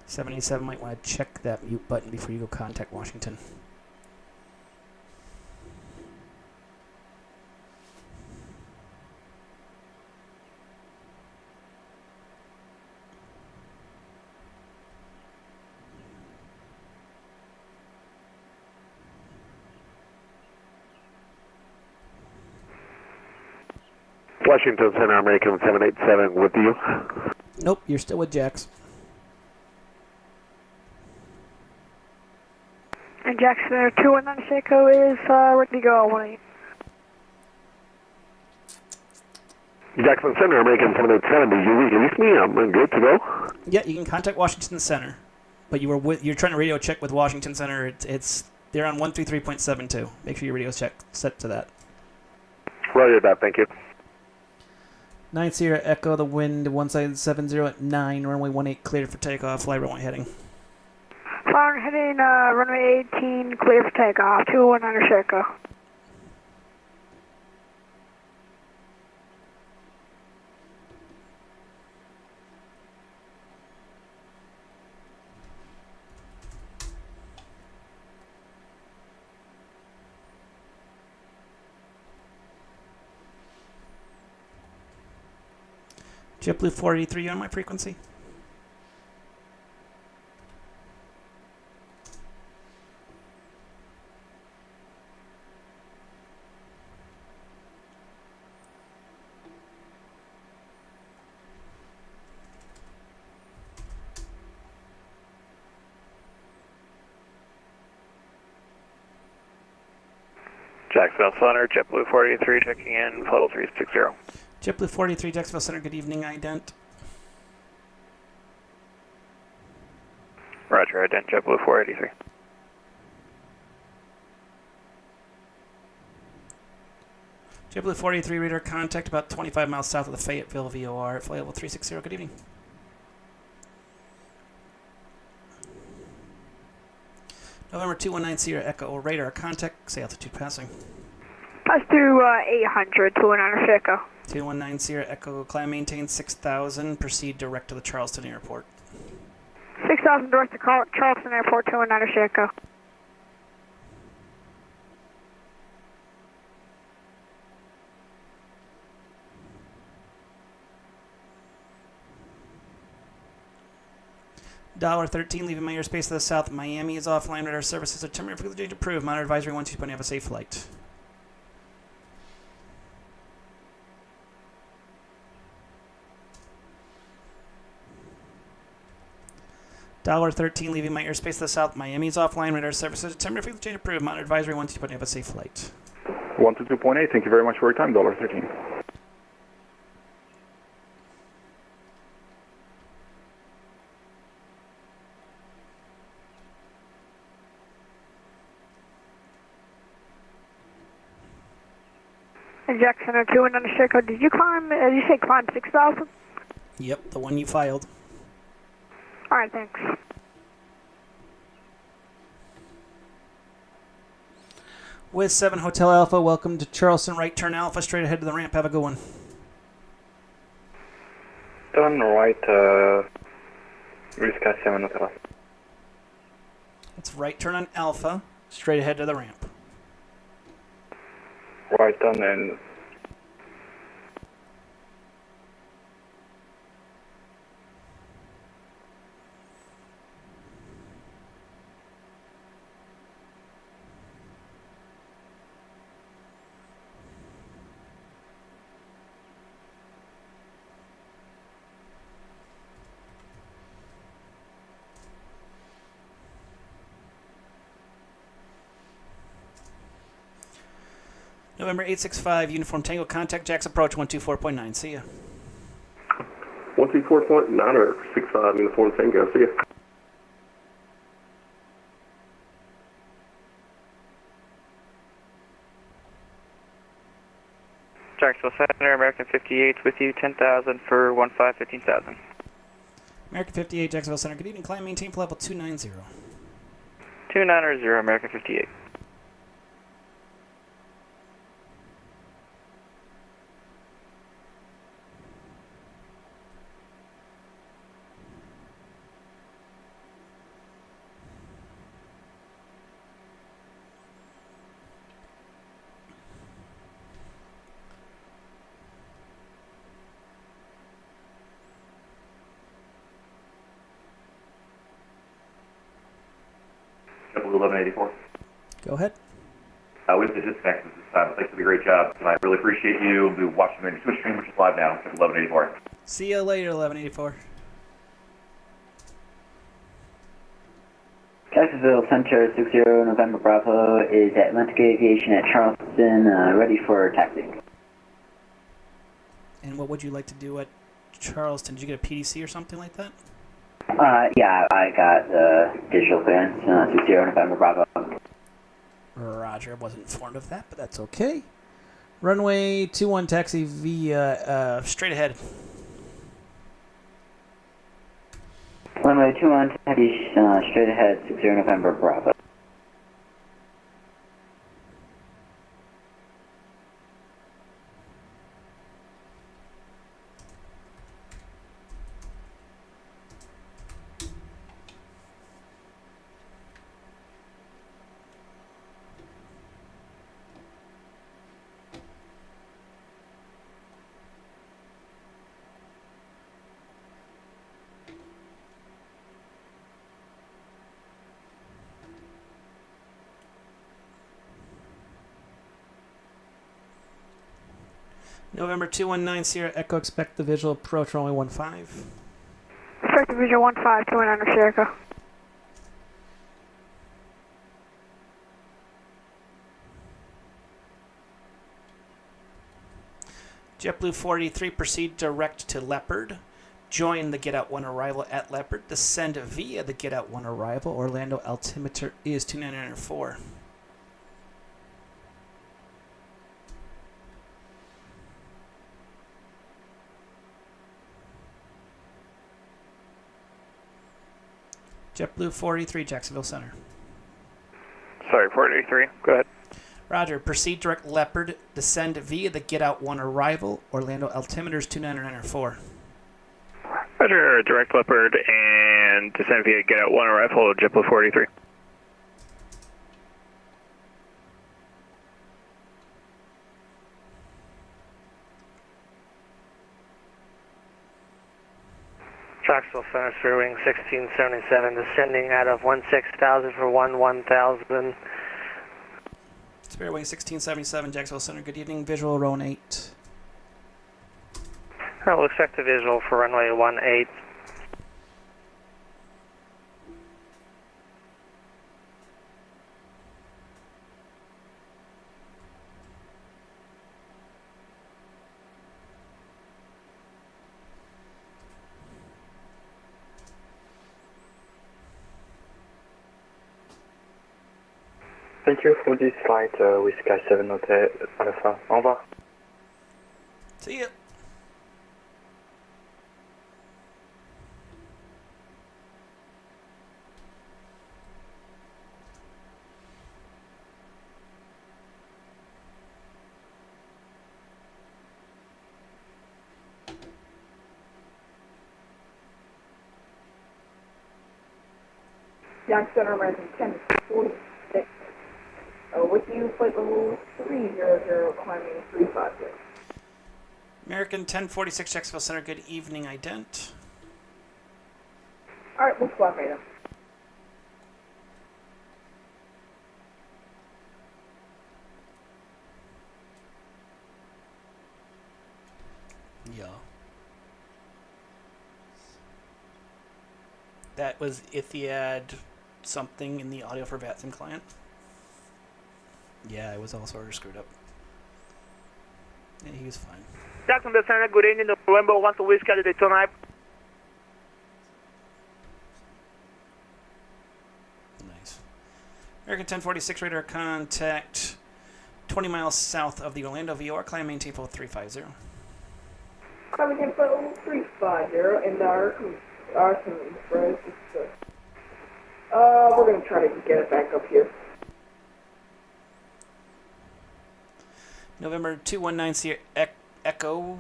.787 might want to check that mute button before you go contact Washington. Washington Center, American 787 with you. Nope, you're still with Jax. And Jacksonville 219 Echo is ready to go. 18. Jackson Center, American 787. Did you release me? I'm good to go. Yeah, you can contact Washington Center, but you're trying to radio check with Washington Center. They're on 133.72. Make sure your radio's set to that. Roger that. Thank you. 9 Sierra Echo, the wind 170 at 9, runway 18 cleared for takeoff. Fly runway heading. Flying heading runway 18, clear for takeoff. 219 Echo. JetBlue 483 on my frequency. Jacksonville Center, JetBlue 483 checking in, Total 360. JetBlue 483, Jacksonville Center, good evening, ident. Roger, ident, JetBlue 483. JetBlue 483, radar contact about 25 miles south of the Fayetteville VOR, flight level 360, good evening. November 219 Sierra Echo radar contact. Say altitude passing. Pass through 800, 219 Echo. 219 Sierra Echo, climb maintain 6,000. Proceed direct to the Charleston Airport. 6,000 direct to Charleston Airport, 219 Echo. $13, leaving my airspace to the south. Miami is offline. Radar services are temporarily approved. Monitor advisory 1-2, have a safe flight. $13, leaving my airspace to the south. Miami is offline. Radar services are temporarily approved. Monitor advisory 1-2, have a safe flight. 122.8, thank you very much for your time, $13. Jackson 219 Echo, did you say climb 6,000? Yep, the one you filed. Alright, thanks. With 7 Hotel Alpha, welcome to Charleston. Right turn Alpha, straight ahead to the ramp. Have a good one. Turn right, Sky 7 Hotel Alpha. It's right turn on Alpha, straight ahead to the ramp. Right turn and November 865, Uniform Tango, contact Jax approach 124.9. See ya. 124.9 or 65 Uniform Tango. See ya. Jacksonville Center, American 58 with you, 10,000 for 15,000. American 58, Jacksonville Center. Good evening. Climb maintain for level 290. 290, American 58. JetBlue 1184. Go ahead. We have to disconnect this time. Thanks for the great job tonight. Really appreciate you. We'll be watching the Twitch stream, which is live now. 1184. See you later, 1184. Jacksonville Center 60 November Bravo is Atlantic Aviation at Charleston, ready for taxi. And what would you like to do at Charleston? Did you get a PDC or something like that? Yeah, I got digital clearance, 60 November Bravo. Roger, I wasn't informed of that, but that's okay. Runway 21 taxi via straight ahead. Runway 21 taxi straight ahead, 60 November Bravo. November 219 Sierra Echo, expect the visual approach runway 15. Expect the visual 15, 219 Sierra Echo. JetBlue 483, proceed direct to Leopard. Join the Get Out 1 arrival at Leopard. Descend via the Get Out 1 arrival. Orlando altimeter is 2904. JetBlue 483, Jacksonville Center. 43. Go ahead. Roger. Proceed direct Leopard. Descend via the Get Out 1 arrival. Orlando altimeters 2994. Roger, direct Leopard and descend via Get Out 1 arrival, JetBlue 43. Jacksonville Center, Sphere Wing 1677, descending out of 16,000 for 11,000. Spirit Wing 1677, Jacksonville Center. Good evening. Visual Rowan 8. We'll expect a visual for runway 18. Thank you for this flight with Sky 7 Hotel Alpha. Au revoir. See ya. Jack Center, American 1046. With you, flight level 300, climbing 350. American 1046, Jacksonville Center. Good evening, ident. Alright, we'll fly right up. Yeah. That was Etihad something in the audio for VATSIM client. Yeah, it was all sort of screwed up. Yeah, he was fine. Jacksonville Center, good evening. November 1 to Whiskey at Daytona. Nice. American 1046 radar contact 20 miles south of the Orlando VOR. Climb maintain full 350. Climbing info 350 and our express. We're going to try to get it back up here. November 219 Sierra Echo.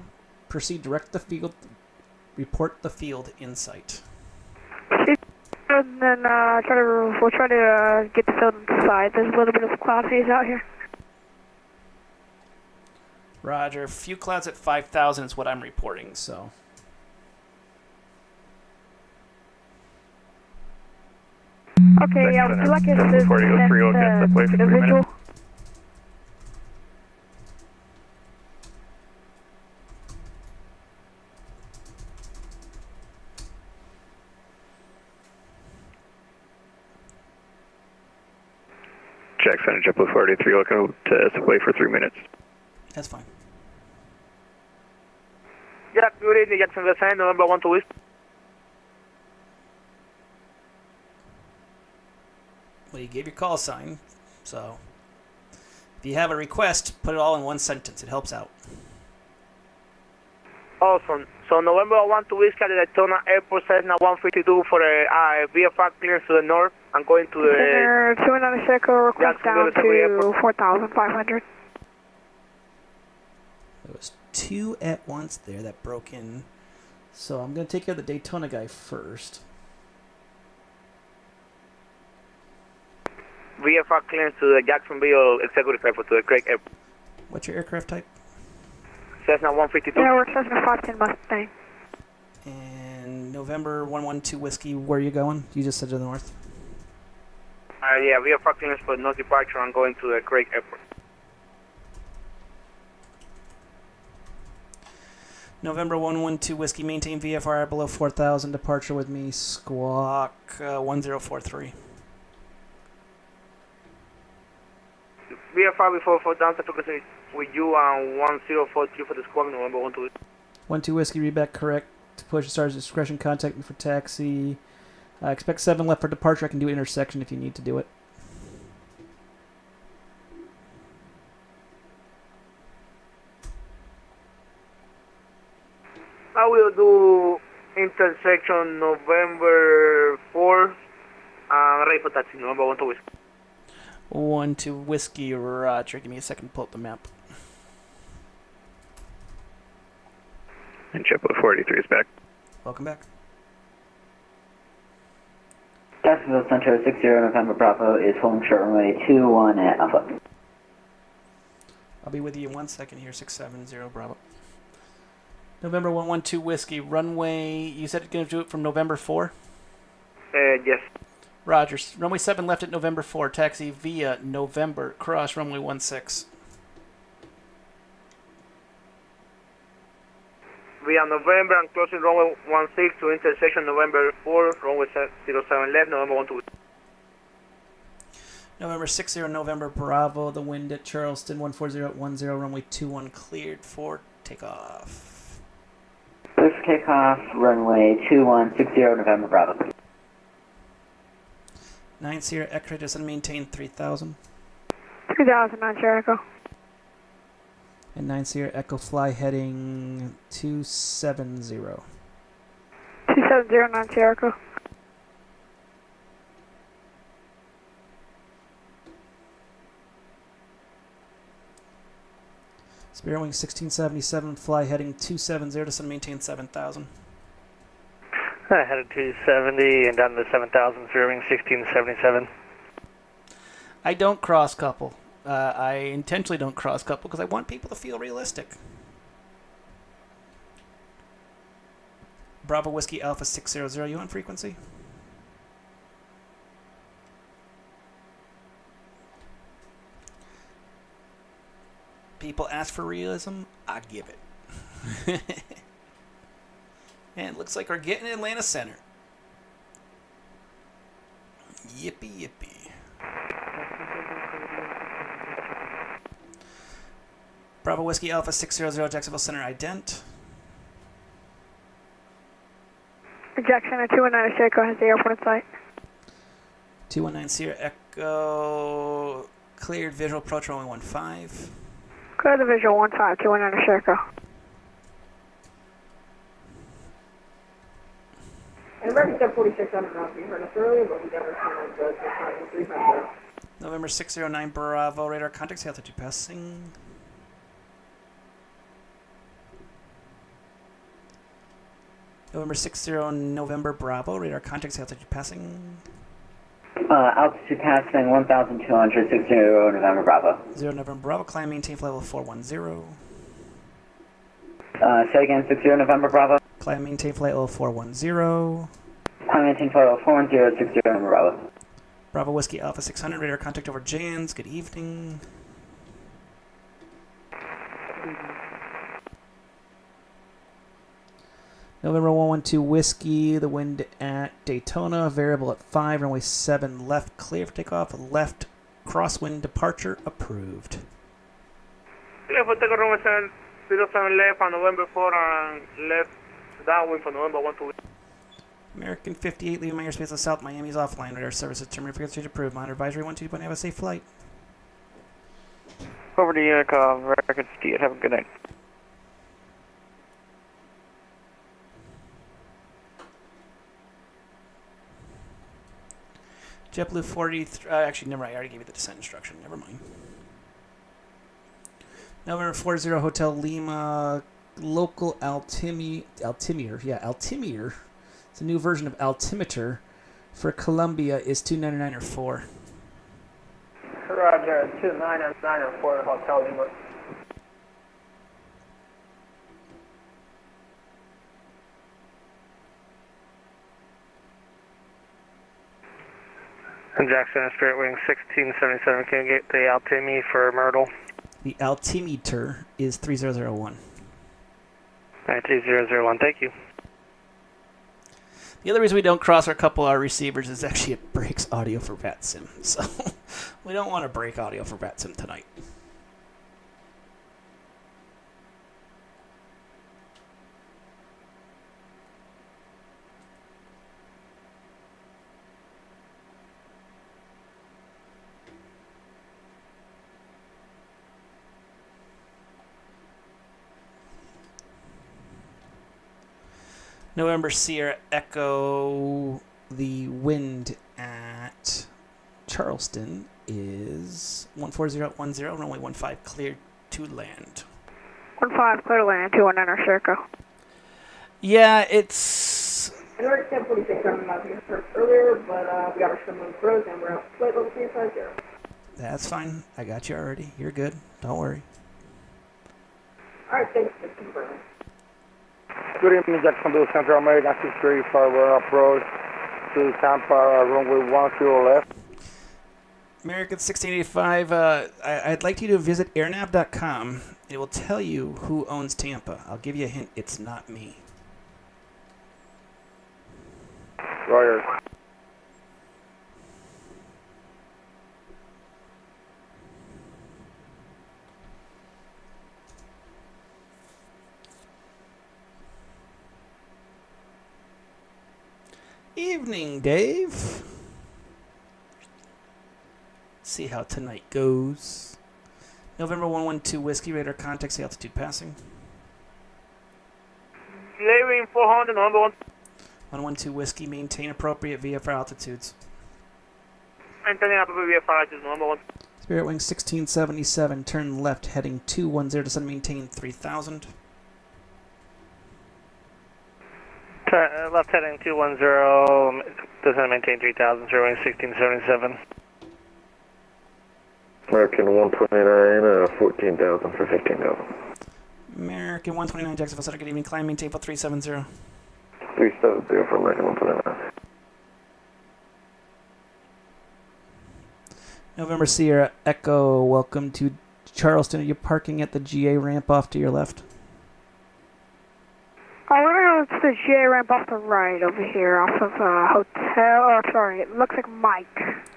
Proceed direct the field. Report the field in sight. And then we'll try to get the field inside. There's a little bit of cloud haze out here. Roger. Few clouds at 5,000 is what I'm reporting, so. Okay, yeah, would you like us to Before you go free, look at the place for 3 visual? minutes. Jack Center, JetBlue 43, looking to subway for 3 minutes. That's fine. Jack, good evening. Jacksonville Center, November 1 to Whiskey. Well, you gave your call sign, so if you have a request, put it all in one sentence. It helps out. Awesome. So November 1 to Whiskey at the Daytona Airport, Cessna 152 for the VFR clearance to the north. I'm going to the... Center 296, request down to 4,500. There was two at once there that broke in. So I'm going to take care of the Daytona guy first. VFR clearance to the Jacksonville Executive Airport, to the Craig Airport. What's your aircraft type? Cessna 152. Yeah, we're Cessna 510 Mustang. And November 112 Whiskey, where are you going? You just said to the north. Yeah, VFR clearance for north departure. I'm going to the Craig Airport. November 112 Whiskey, maintain VFR below 4,000, departure with me, squawk 1043. VFR before 4,000 frequency with you on 1043 for the squawk, November 12. 12 Whiskey, read back correct. Push star's discretion, contact me for taxi. Expect 7 left for departure. I can do intersection if you need to do it. I will do intersection November 4. Ready for taxi, November 12. 12 Whiskey Roger. Give me a second to pull up the map. And JetBlue 483 is back. Welcome back. Jacksonville Center 60 November Bravo is holding short runway 21 at Alpha. I'll be with you in 1 second here, 670 Bravo. November 112 Whiskey, runway, you said you're going to do it from November 4? Yes. Roger. Runway 7 left at November 4, taxi via November, cross runway 16. Via November and closing runway 16 to intersection November 4, runway 07 left, November 12. November 60 November Bravo, the wind at Charleston 14010, runway 21 cleared for takeoff. Clear for takeoff, runway 2160 November Bravo. 9 Sierra Echo, just maintain 3000. 3000 on Jericho. And 9 Sierra Echo fly heading 270. 270 on Jericho. Spirit Wing 1677, fly heading 270, just maintain 7000. Headed 270 and down to 7,000, Spirit Wing 1677. I don't cross couple. I intentionally don't cross couple because I want people to feel realistic. Bravo Whiskey Alpha 600, you on frequency? People ask for realism, I give it. And it looks like we're getting Atlanta Center. Yippee yippee. Bravo Whiskey Alpha 600, Jacksonville Center ident. Jack Center 219 Jericho has the airport in sight. 219 Sierra Echo, cleared visual approach runway 15. Clear the visual 15, 219 Jericho. And American 4600 not you heard us earlier, but we got our signal good. So 350. November 609 Bravo, radar contacts, altitude passing. November 60 November Bravo, radar contacts, altitude passing. Altitude passing 1,200, 60 November Bravo. 0 November Bravo, climb maintain flight level 410. Say again, 60 November Bravo. Climb maintain flight level 410. Climb maintain flight level 410, 60 November Bravo. Bravo Whiskey Alpha 600, radar contact over Jans, good evening. November 112 Whiskey, the wind at Daytona, variable at 5, runway 7 left, clear for takeoff, left crosswind departure approved. Clear for takeoff, runway 07 left on November 4 and left downwind for November 12. American 58, leaving my airspace of South Miami is offline. Radar services terminated frequency approved. Monitor advisory 12, have a safe flight. Over to Unicom, American 58, have a good night. JetBlue 43, actually, never mind, I already gave you the descent instruction, never mind. November 40 Hotel Lima, local Altimeter. It's a new version of altimeter for Columbia is 299 or 4. Roger, 299 or 4 Hotel Lima. And Jackson Spirit Wing 1677, can you get the altimeter for Myrtle? The altimeter is 3001. 3001, thank you. The other reason we don't cross our couple our receivers is actually it breaks audio for VATSIM. So we don't want to break audio for VATSIM tonight. November Sierra Echo, the wind at Charleston is 14010, runway 15, cleared to land. 15, clear to land, 219 circle. Yeah, it's... I know it's 1046 coming out here earlier, but we got our swim lane froze and we're at flight level 350. That's fine. I got you already. You're good. Don't worry. Alright, thanks for confirming. Good evening, Jacksonville Central American 635. We're approach to Tampa, runway 10 left. American 1685, I'd like you to visit airnav.com. It will tell you who owns Tampa. I'll give you a hint. It's not me. Roger. Evening, Dave. See how tonight goes. November 112 Whiskey, radar contact, altitude passing. Layering 400, number 1. 112 Whiskey, maintain appropriate VFR altitudes. Maintaining appropriate VFR altitudes, number 1. Spirit Wing 1677, turn left, heading 210, descend, maintain 3000. Left heading 210, descend, maintain 3000, Spirit Wing 1677. American 129, 14,000 for 15,000. American 129, Jacksonville Center, good evening, climb, maintain for 370. 370 for American 129. November Sierra Echo, welcome to Charleston. Are you parking at the GA ramp off to your left? I'm gonna go to the GA ramp off the right over here, off of hotel, or sorry, it looks like Mike.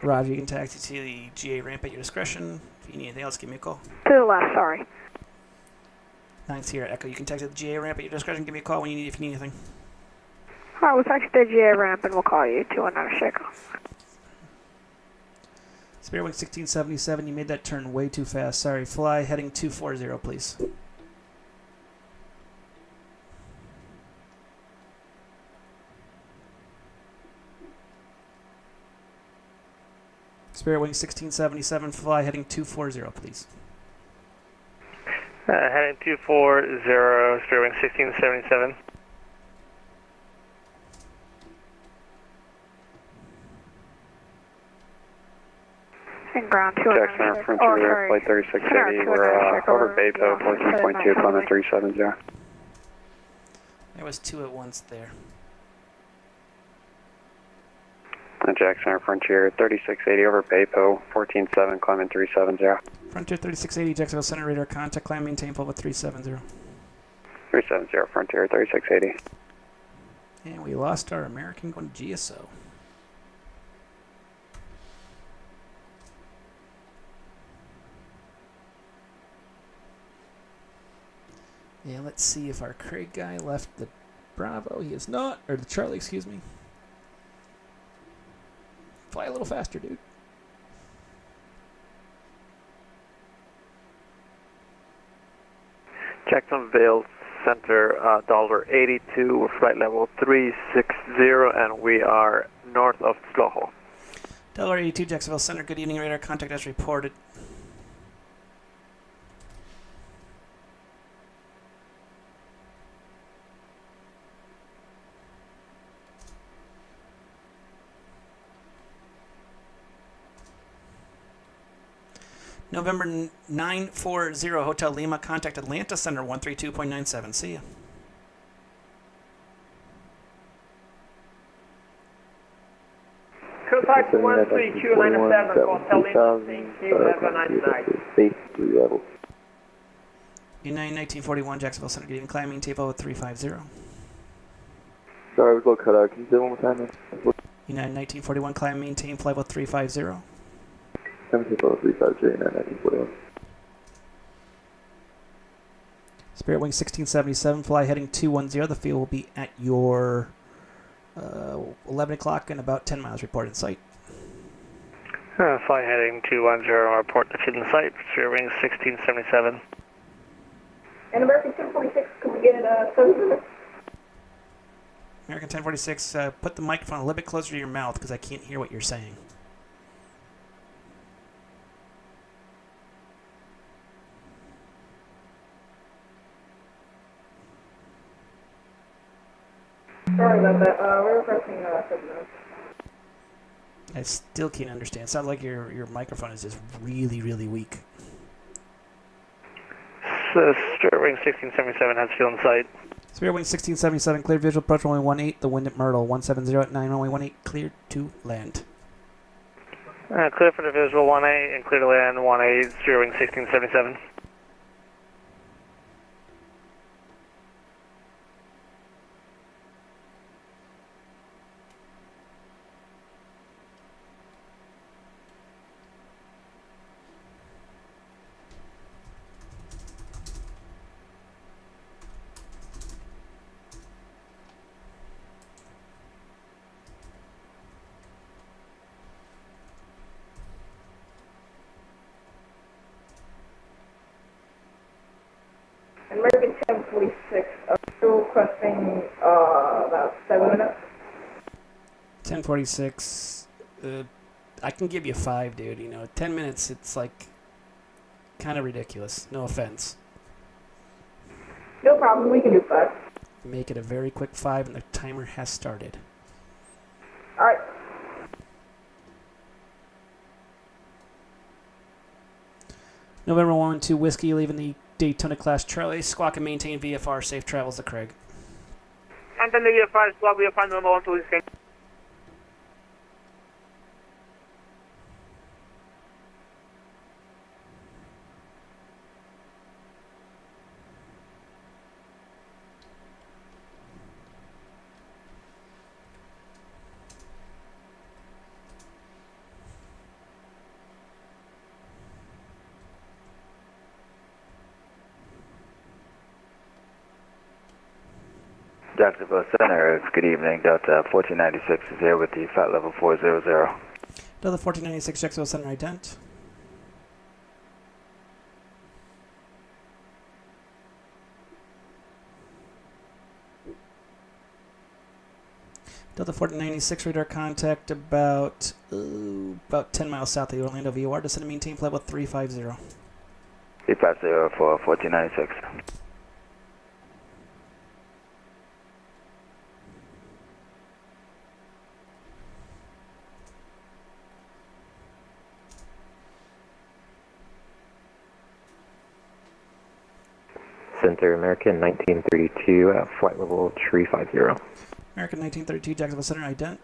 Roger, you can taxi to the GA ramp at your discretion. If you need anything else, give me a call. To the left, sorry. 9 Sierra Echo, you can taxi to the GA ramp at your discretion. Give me a call when you need, if you need anything. Alright, we'll taxi to the GA ramp and we'll call you, 219 circle. Spirit Wing 1677, you made that turn way too fast. Sorry, fly heading 240, please. Spirit Wing 1677, fly heading 240, please. Heading 240, Spirit Wing 1677. And ground Jackson, Frontier, flight 3680, we're over Baypo, 14.2, climate 370. There was two at once there. Jackson, Frontier, 3680, over Baypo, 14.7, climbing 370. Frontier 3680, Jacksonville Center, radar contact, climb, maintain, level 370. 370, Frontier, 3680. And we lost our American going to GSO. Yeah, let's see if our Craig guy left the Bravo. He is not, or the Charlie, excuse me. Fly a little faster, dude. Jacksonville Center, $82, flight level 360, and we are north of Sloho. $82, Jacksonville Center, good evening, radar contact as reported. November 940, Hotel Lima, contact Atlanta Center 132.97. See ya. Contact 13297, Hotel Lima. Thank you. Have a nice night. United 1941, Jacksonville Center, good evening, climbing table 350. Sorry, I was a little cut out. Can you say it one more time? United 1941, climb, maintain, flight level 350. 350, United 1941. Spirit Wing 1677, fly heading 210. The field will be at your 11 o'clock and about 10 miles reported sight. Fly heading 210, report the field in sight, Spirit Wing 1677. And American 1046, could we get it 7 minutes? American 1046, put the microphone a little bit closer to your mouth because I can't hear what you're saying. Sorry about that. We're requesting 7 minutes. I still can't understand. Sounds like your microphone is just really, really weak. Spirit Wing 1677 has field in sight. Spirit Wing 1677, cleared visual approach runway 18, the wind at Myrtle, 170 at 9, runway 18, cleared to land. Clear for the visual 1A and clear to land 1A, Spirit Wing 1677. American 1046, still requesting about 7 minutes. 1046, I can give you 5, dude. You know, 10 minutes, it's like kind of ridiculous. No offense. No problem, we can do 5. Make it a very quick 5, and the timer has started. Alright. November 1-2 Whiskey, leaving the Daytona Class Charlie. Squawk and maintain VFR. Safe travels to Craig. Anthony VFR, squawk VFR, number 1 to Whiskey. Jacksonville Center, good evening. Delta 1496 is here with the flight level 400. Delta 1496, Jacksonville Center, ident. Delta 1496, radar contact about 10 miles south of the Orlando VOR. Descend and maintain flight level 350. 350 for 1496. Center American 1932, flight level 350. American 1932, Jacksonville Center, ident.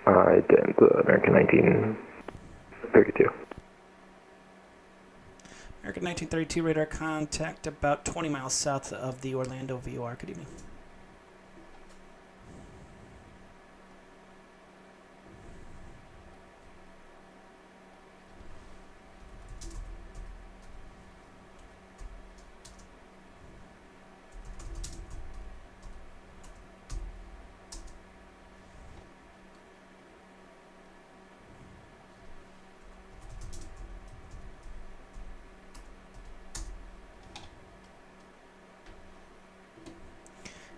Ident, American 1932. American 1932, radar contact about 20 miles south of the Orlando VOR. Good evening.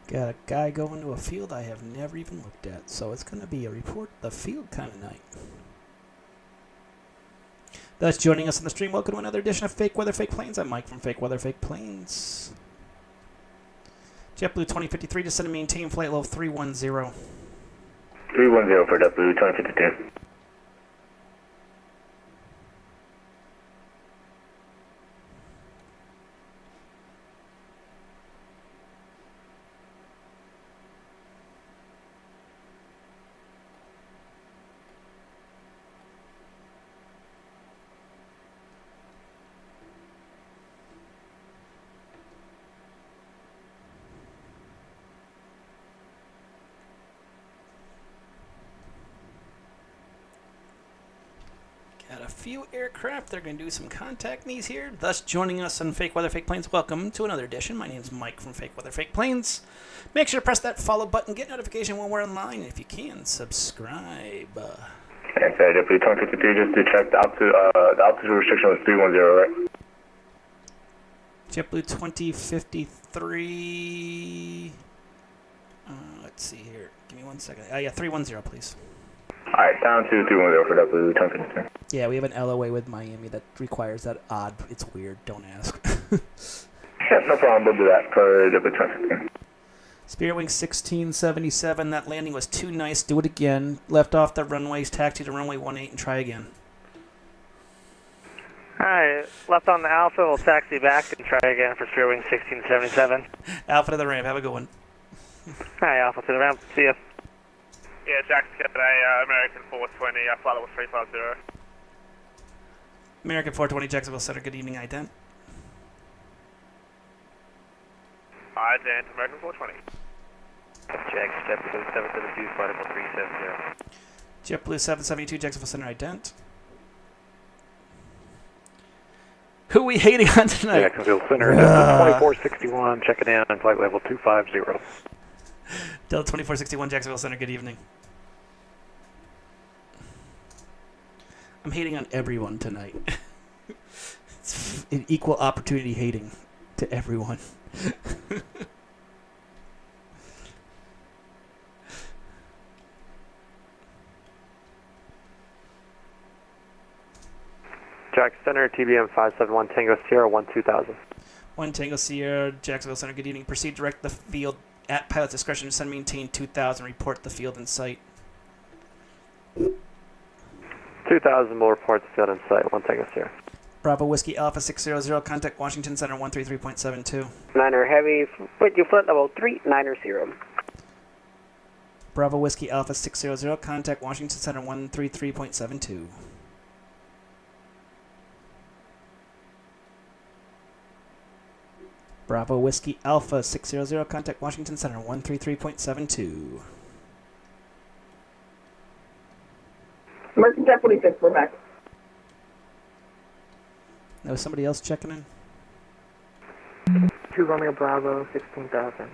Got a guy going to a field I have never even looked at, so it's going to be a report the field kind of night. Thus, joining us on the stream, welcome to another edition of Fake Weather, Fake Planes. I'm Mike from Fake Weather, Fake Planes. JetBlue 2053, descend and maintain flight level 310. 310 for JetBlue 2052. Got a few aircraft that are going to do some contact me's here. Thus, joining us on Fake Weather, Fake Planes, welcome to another edition. My name's Mike from Fake Weather, Fake Planes. Make sure to press that follow button, get notification when we're online, and if you can, subscribe. Okay, JetBlue 2052, just to check the altitude restriction was 310, right? JetBlue 2053. Let's see here. Give me 1 second. Yeah, 310, please. Alright, down to 310 for W 1053. Yeah, we have an LOA with Miami that requires that odd. It's weird. Don't ask. Yep, no problem. We'll do that for W 1053. Spirit Wing 1677. That landing was too nice. Do it again. Left off the runways. Taxi to runway 18 and try again. Alright, left on the Alpha. We'll taxi back and try again for Spirit Wing 1677. Alpha to the ramp. Have a good one. Hi, Alpha to the ramp. See ya. Yeah, Jackson today, American 420, flight level 350. American 420, Jacksonville Center. Good evening, ident. Ident, American 420. Jax, JetBlue 772, flight level 370. JetBlue 772, Jacksonville Center, ident. Who are we hating on tonight? Jacksonville Center, Delta 2461, checking in on flight level 250. Delta 2461, Jacksonville Center, good evening. I'm hating on everyone tonight. It's an equal opportunity hating to everyone. Jax Center, TBM 571 Tango Sierra 12000. 1 Tango Sierra, Jacksonville Center, good evening. Proceed direct the field at pilot's discretion. Descend maintain 2000. Report the field in sight. 2000 will report the field in sight. 1 Tango Sierra. Bravo Whiskey Alpha 600. Contact Washington Center 133.72. Niner Heavy, with you flight level 390. Bravo Whiskey Alpha 600. Contact Washington Center 133.72. Bravo Whiskey Alpha 600. Contact Washington Center 133.72. American 1046, we're back. Now, is somebody else checking in? 2 Romeo Bravo, 16,000.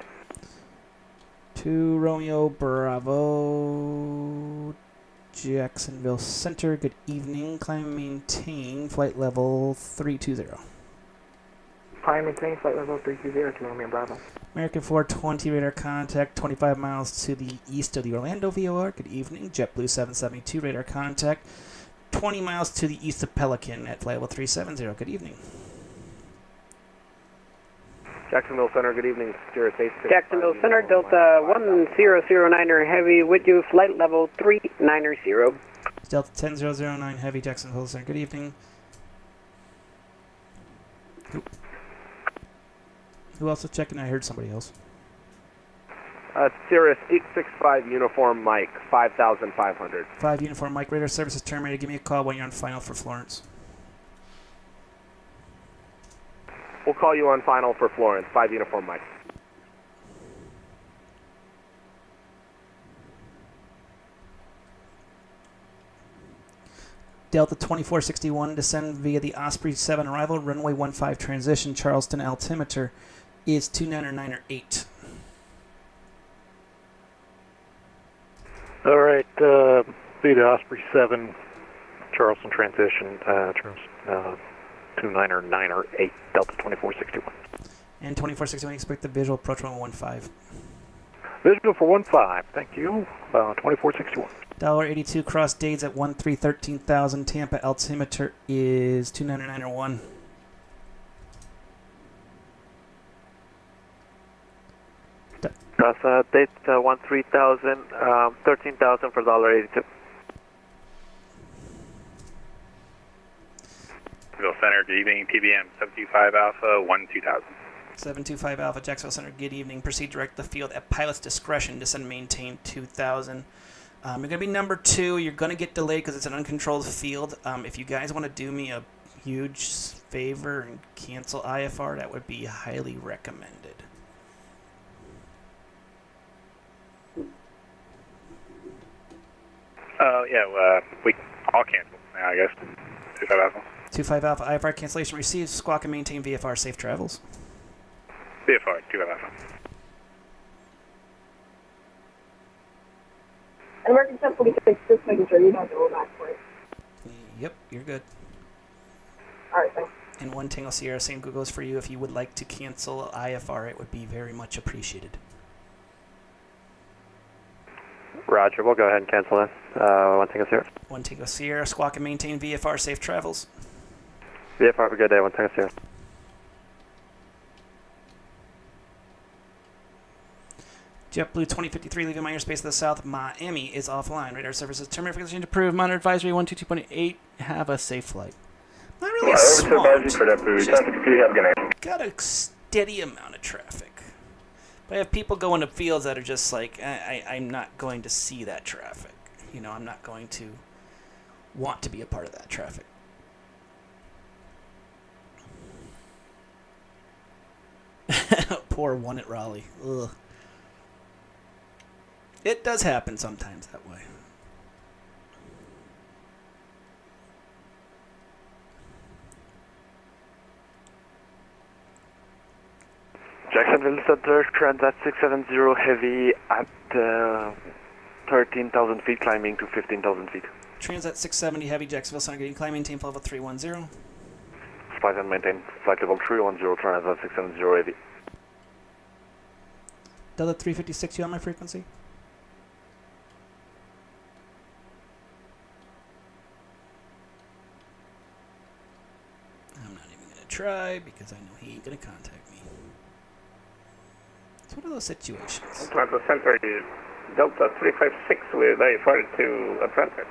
2 Romeo Bravo, Jacksonville Center. Good evening. Climb maintain flight level 320. Climb maintain flight level 320 to Romeo Bravo. American 420 radar contact 25 miles to the east of the Orlando VOR. Good evening. JetBlue 772 radar contact 20 miles to the east of Pelican at flight level 370. Good evening. Jacksonville Center, good evening. Sierra 865. Jacksonville Center, Delta 1009 Heavy, with you flight level 390. Delta 10009 Heavy, Jacksonville Center. Good evening. Who else is checking? I heard somebody else. Sirius 865 Uniform Mike, 5,500. 5 Uniform Mike, radar service is terminated. Give me a call when you're on final for Florence. We'll call you on final for Florence, 5 Uniform Mike. Delta 2461, descend via the Osprey 7 arrival, runway 15 transition, Charleston altimeter is 29908. All right, be the Osprey 7, Charleston transition, 29908, Delta 2461. And 2461, expect the visual approach runway 15. Visual for 15, thank you, 2461. $82 cross Dades at 13,000. Tampa altimeter is 29901. Cross date 13,000, 13,000 for $82. Jacksonville Center, good evening. TBM 725 Alpha 12000. 725 Alpha, Jacksonville Center, good evening. Proceed direct the field at pilot's discretion. Descend maintain 2000. You're going to be number 2. You're going to get delayed because it's an uncontrolled field. If you guys want to do me a huge favor and cancel IFR, that would be highly recommended. I'll cancel now, I guess. 25 Alpha. 25 Alpha, IFR cancellation received. Squawk and maintain VFR. Safe travels. VFR, 25 Alpha. And American 1046, just making sure you don't go back for it. Yep, you're good. Alright, thanks. And 1 Tango Sierra, same goes for you. If you would like to cancel IFR, it would be very much appreciated. Roger, we'll go ahead and cancel in. 1 Tango Sierra. 1 Tango Sierra, squawk and maintain VFR, safe travels. VFR, have a good day. 1 Tango Sierra. JetBlue 2053 leaving minor space to the south. Miami is offline. Radar services terminated. Frequency approved. Monitor advisory 122.8. Have a safe flight. Not really swamped. For JetBlue 1053, have a good night. Got a steady amount of traffic. But I have people going to fields that are just like, I'm not going to see that traffic. You know, I'm not going to want to be a part of that traffic. Poor one at Raleigh. Ugh. It does happen sometimes that way. Jacksonville Center, Transat 670 heavy at 13,000 feet, climbing to 15,000 feet. Transat 670 heavy, Jacksonville Center, getting climb, maintain level 310. Flight and maintain flight level 310, Transat 670 heavy. Delta 356, you on my frequency? I'm not even going to try because I know he ain't going to contact me. It's one of those situations. Atlanta Center is Delta 356 with A42 to Atlanta.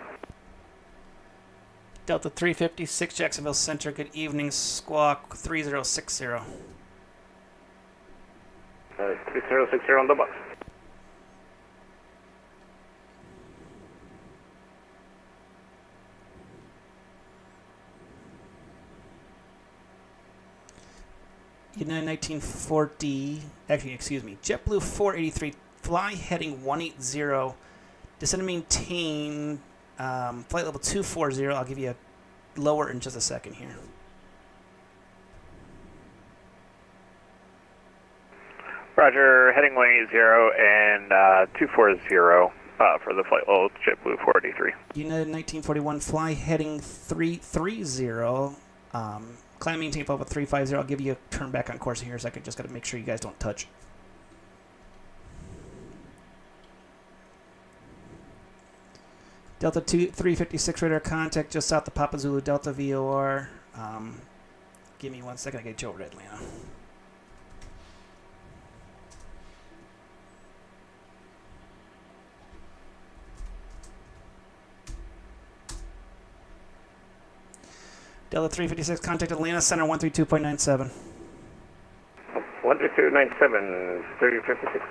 Delta 356, Jacksonville Center, good evening, squawk 3060. 3060 on the bus. United 1940, actually, excuse me, JetBlue 483, fly heading 180, descend and maintain flight level 240. I'll give you a lower in just a second here. Roger, heading 180 and 240 for the flight level JetBlue 483. United 1941, fly heading 330. Climb maintain level 350. I'll give you a turn back on course here in a second. Just got to make sure you guys don't touch. Delta 356 radar contact just south of Papa Zulu Delta VOR. Give me 1 second. I get you over to Atlanta. Delta 356, contact Atlanta Center 132.97. 13297, 356.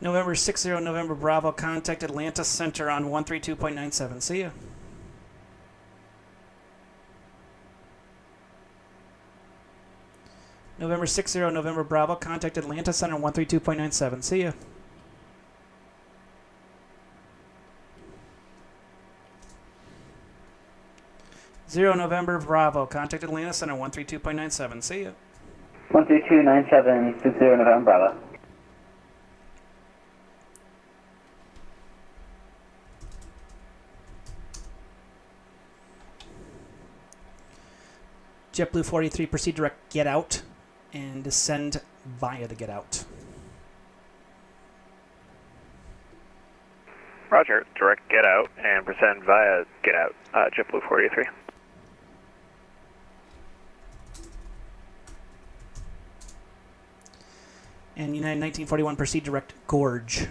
November 60, November Bravo, contact Atlanta Center on 132.97. See ya. November 60, November Bravo, contact Atlanta Center 132.97. See ya. Zero November Bravo, contact Atlanta Center 132.97. See ya. 13297, 60 November Bravo. JetBlue 43, proceed direct get out and descend via the get out. Roger, direct get out and present via get out, JetBlue 483. And United 1941, proceed direct gorge.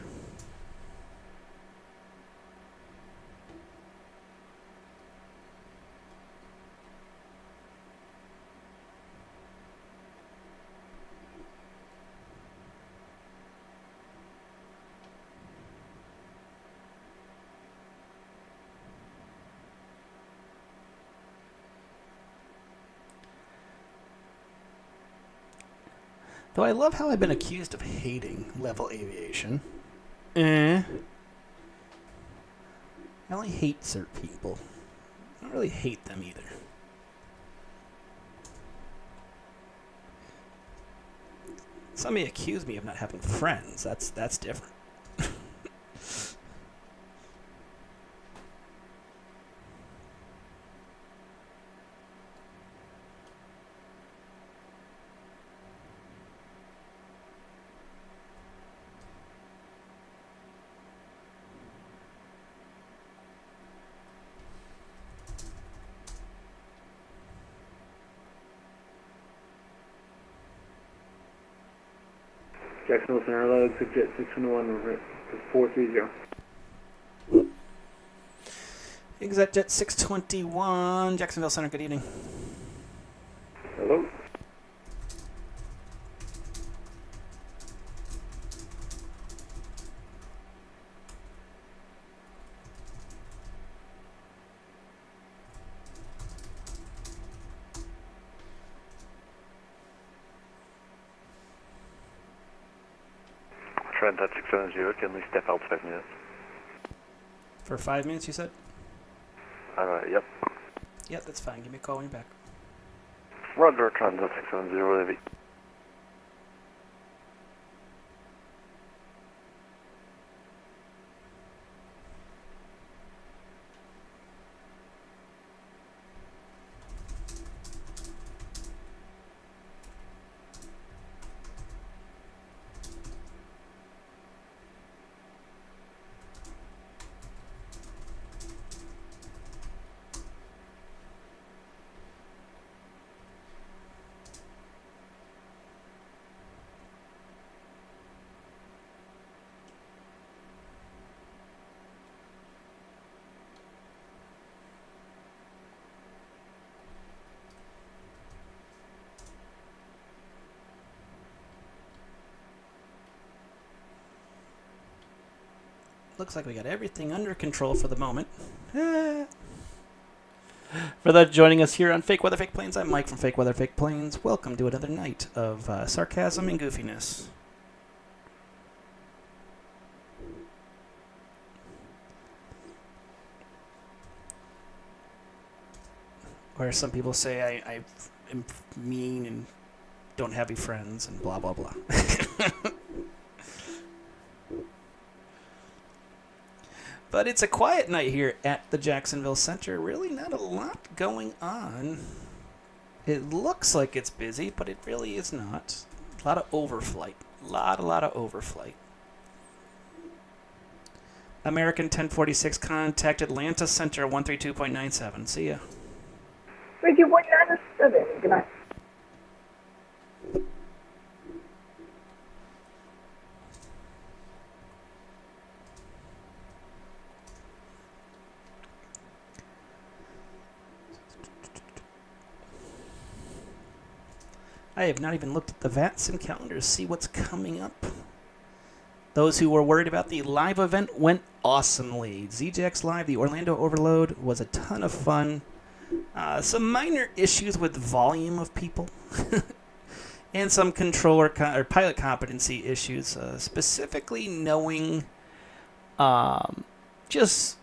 Though I love how I've been accused of hating Level Aviation. I only hate certain people. I don't really hate them either. Somebody accused me of not having friends. That's different. Jacksonville Center, log, Jet 621, 430. ExactJet 621, Jacksonville Center, good evening. Hello. Trent at 670, can we step out 5 minutes? For 5 minutes, you said? Yep. Yep, that's fine. Give me a call when you're back. Roger, Trent at 670, heavy. Looks like we got everything under control for the moment. For those joining us here on Fake Weather Fake Planes, I'm Mike from Fake Weather Fake Planes. Welcome to another night of sarcasm and goofiness. Where some people say I am mean and don't have any friends and blah blah blah. But it's a quiet night here at the Jacksonville Center. Really not a lot going on. It looks like it's busy, but it really is not. A lot of overflight. A lot of overflight. American 1046, contact Atlanta Center 132.97. See ya. Thank you, 197. Good night. I have not even looked at the VATSIM calendar to see what's coming up. Those who were worried about the live event went awesomely. ZJX Live, the Orlando Overload, was a ton of fun. Some minor issues with volume of people. And some controller or pilot competency issues. Specifically knowing just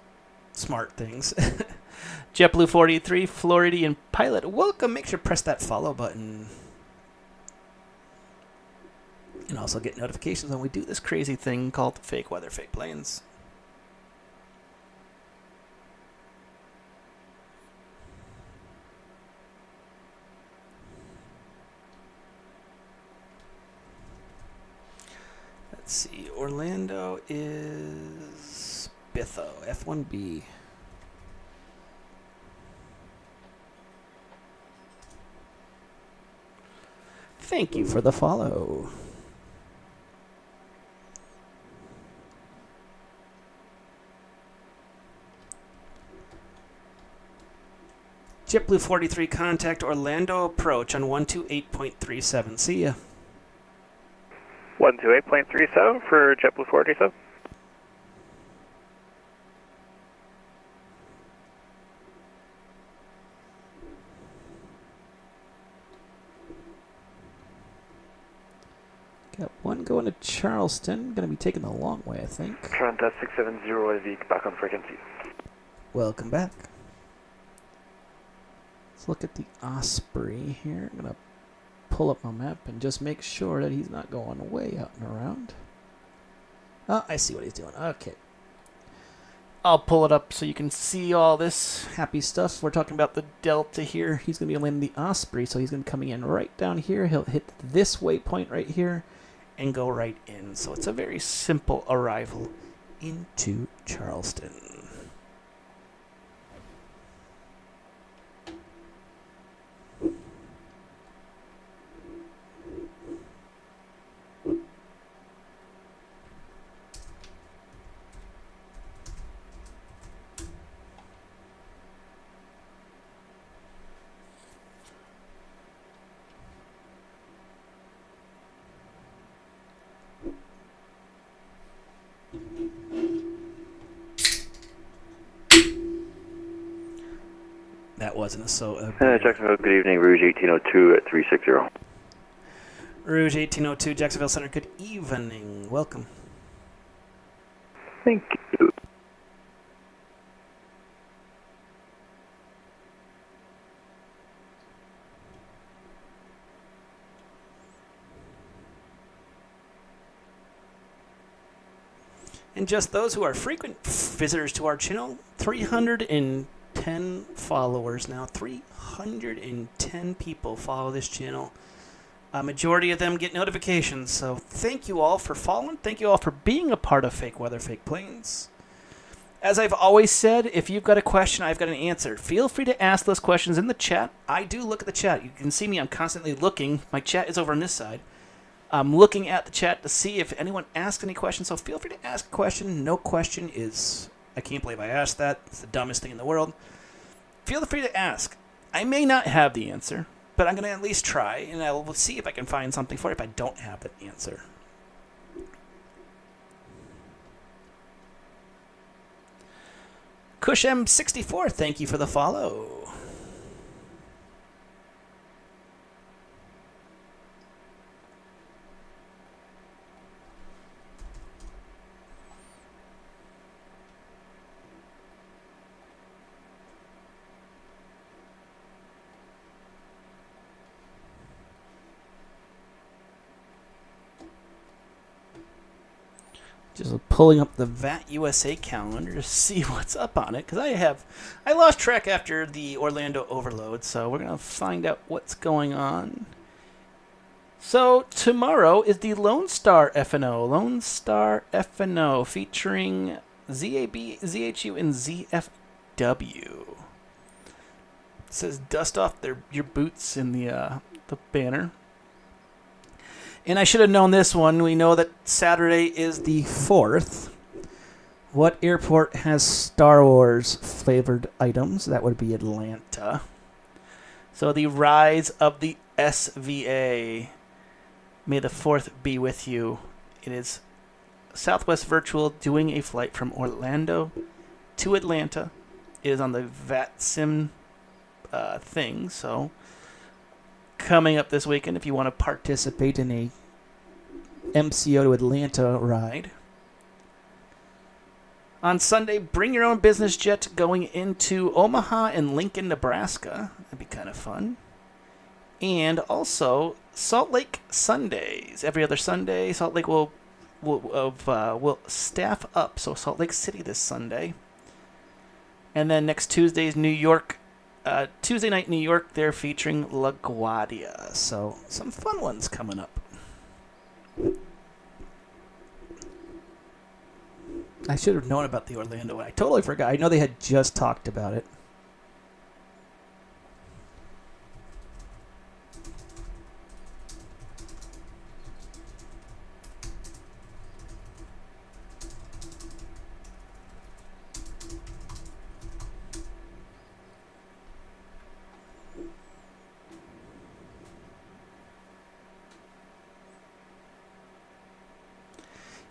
smart things. JetBlue 43, Floridian Pilot, welcome. Make sure to press that follow button. And also get notifications when we do this crazy thing called Fake Weather, Fake Planes. Let's see, Orlando is Bitho, F1B. Thank you for the follow. JetBlue 43, contact Orlando approach on 128.37. See ya. 128.37 for JetBlue 47. Got one going to Charleston. Going to be taking the long way, I think. Trent at 670, heavy, back on frequency. Welcome back. Let's look at the Osprey here. I'm going to pull up my map and just make sure that he's not going way out and around. Oh, I see what he's doing. Okay. I'll pull it up so you can see all this happy stuff. We're talking about the Delta here. He's going to be landing the Osprey, so he's going to be coming in right down here. He'll hit this waypoint right here and go right in. So it's a very simple arrival into Charleston. That wasn't so. Jacksonville, good evening. Rouge 1802 at 360. Rouge 1802, Jacksonville Center. Good evening. Welcome. Thank you. And just those who are frequent visitors to our channel, 310 followers now. 310 people follow this channel. A majority of them get notifications, so thank you all for following. Thank you all for being a part of Fake Weather, Fake Planes. As I've always said, if you've got a question, I've got an answer. Feel free to ask those questions in the chat. I do look at the chat. You can see me. I'm constantly looking. My chat is over on this side. I'm looking at the chat to see if anyone asks any questions, so feel free to ask a question. No question is, I can't believe I asked that. It's the dumbest thing in the world. Feel free to ask. I may not have the answer, but I'm going to at least try, and I will see if I can find something for it if I don't have the answer. Kush M64, thank you for the follow. Just pulling up the VAT USA calendar to see what's up on it, because I lost track after the Orlando overload, so we're gonna find out what's going on. So tomorrow is the Lone Star FNO, Lone Star FNO featuring ZAB, ZHU, and ZFW. It says dust off your boots in the banner. And I should have known this one. We know that Saturday is the 4th. What airport has Star Wars flavored items? That would be Atlanta. So the rise of the SVA. May the 4th be with you. It is Southwest Virtual doing a flight from Orlando to Atlanta. It is on the VATSIM thing, so coming up this weekend if you want to participate in a MCO to Atlanta ride. On Sunday, bring your own business jet going into Omaha and Lincoln, Nebraska. That'd be kind of fun. And also Salt Lake Sundays. Every other Sunday, Salt Lake will staff up. So Salt Lake City this Sunday. And then next Tuesday's New York. Tuesday night, New York, they're featuring LaGuardia. So, some fun ones coming up. I should have known about the Orlando one. I totally forgot. I know they had just talked about it.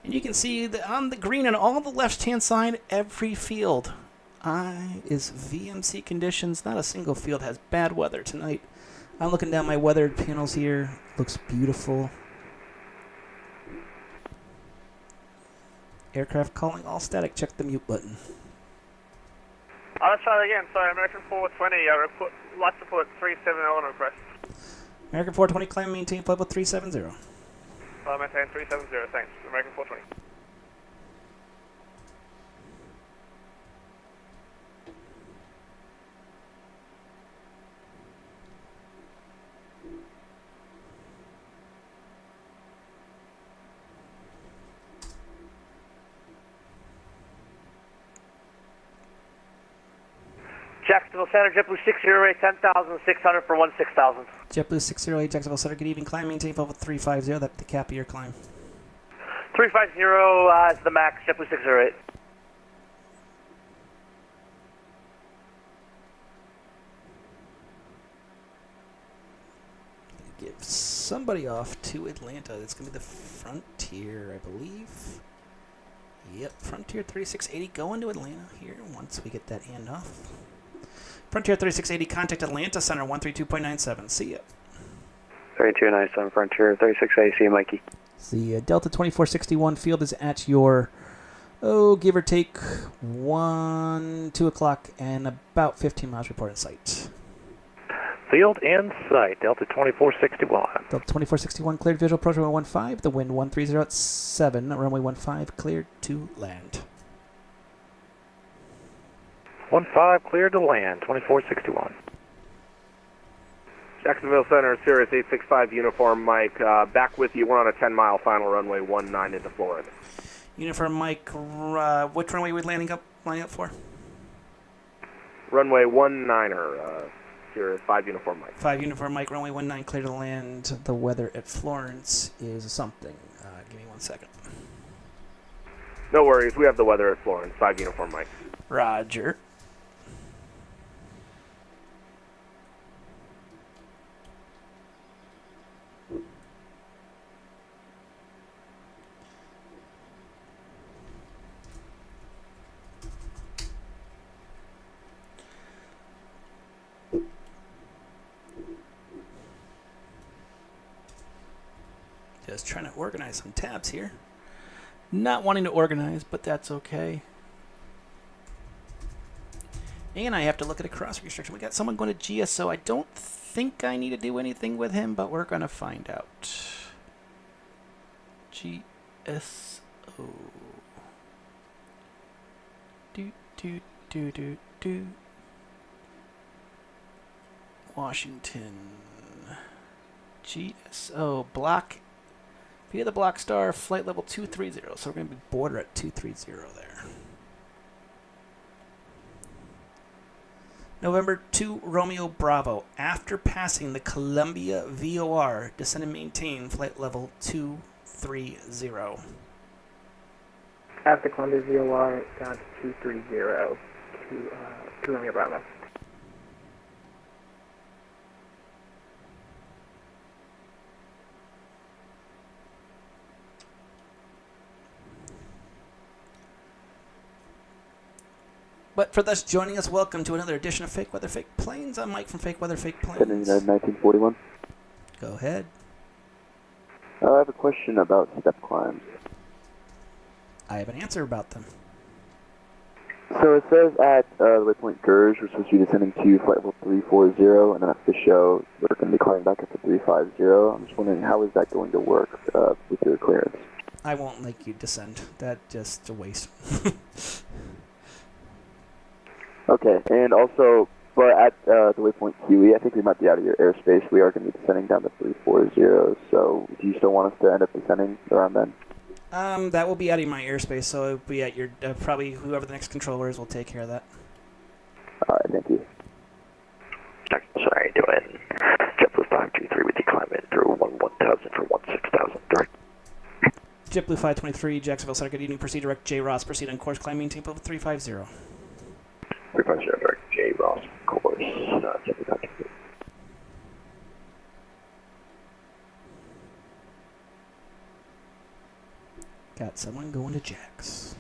And you can see that on the green on all the left-hand side, every field is VMC conditions. Not a single field has bad weather tonight. I'm looking down my weather panels here. Looks beautiful. Aircraft calling all static. Check the mute button. Let's try that again. Sorry, American 420. Lots of put 370 on request. American 420, climb maintain flight level 370. Maintain 370, thanks. American 420. Jacksonville Center, JetBlue 608, 10,600 for 16,000. JetBlue 608, Jacksonville Center, good evening. Climb, maintain level 350. That's the cap of your climb. 350 is the max, JetBlue 608. Give somebody off to Atlanta. That's going to be the Frontier, I believe. Yep, Frontier 3680 going to Atlanta here once we get that handoff. Frontier 3680, contact Atlanta Center 132.97. See ya. 3297 Frontier 3680, see you, Mikey. The Delta 2461 field is at your, give or take 2 o'clock and about 15 miles report in sight. Field in sight, Delta 2461. Delta 2461 cleared visual approach runway 15, the wind 130 at 7, runway 15 cleared to land. 15 cleared to land, 2461. Jacksonville Center, Sirius 865 Uniform Mike, back with you. We're on a 10-mile final runway 19 into Florida. Uniform Mike, which runway are we lining up for? Runway 19er, Sirius 5 Uniform Mike. 5 Uniform Mike, runway 19 clear to land. The weather at Florence is something. Give me 1 second. No worries, we have the weather at Florence, 5 Uniform Mike. Roger. Just trying to organize some tabs here. Not wanting to organize, but that's okay. And I have to look at a cross restriction. We got someone going to GSO. I don't think I need to do anything with him, but we're going to find out. GSO. Do. Washington. GSO. Block. Via the block star, flight level 230. So we're going to be border at 230 there. November 2 Romeo Bravo. After passing the Columbia VOR, descend and maintain flight level 230. After Columbia VOR, down to 230 to Romeo Bravo. But for those joining us, welcome to another edition of Fake Weather Fake Planes. I'm Mike from Fake Weather Fake Planes. 1941. Go ahead. I have a question about step climbs. I have an answer about them. So it says at the waypoint Gurge, we're supposed to be descending to flight level 340, and then at the show, we're going to be climbing back up to 350. I'm just wondering, how is that going to work with your clearance? I won't make you descend. That's just a waste. Okay, and also, but at the waypoint QE, I think we might be out of your airspace. We are going to be descending down to 340, so do you still want us to end up descending around then? That will be out of my airspace, so it'll be at your, probably whoever the next controller is will take care of that. Alright, thank you. Sorry, doing JetBlue 523 with you climbing through 1000 for 16,000 direct. JetBlue 523, Jacksonville Center, good evening. Proceed direct J. Ross, proceed on course, climb maintain level 350. 350 direct J. Ross, course, JetBlue 523. Got someone going to Jax.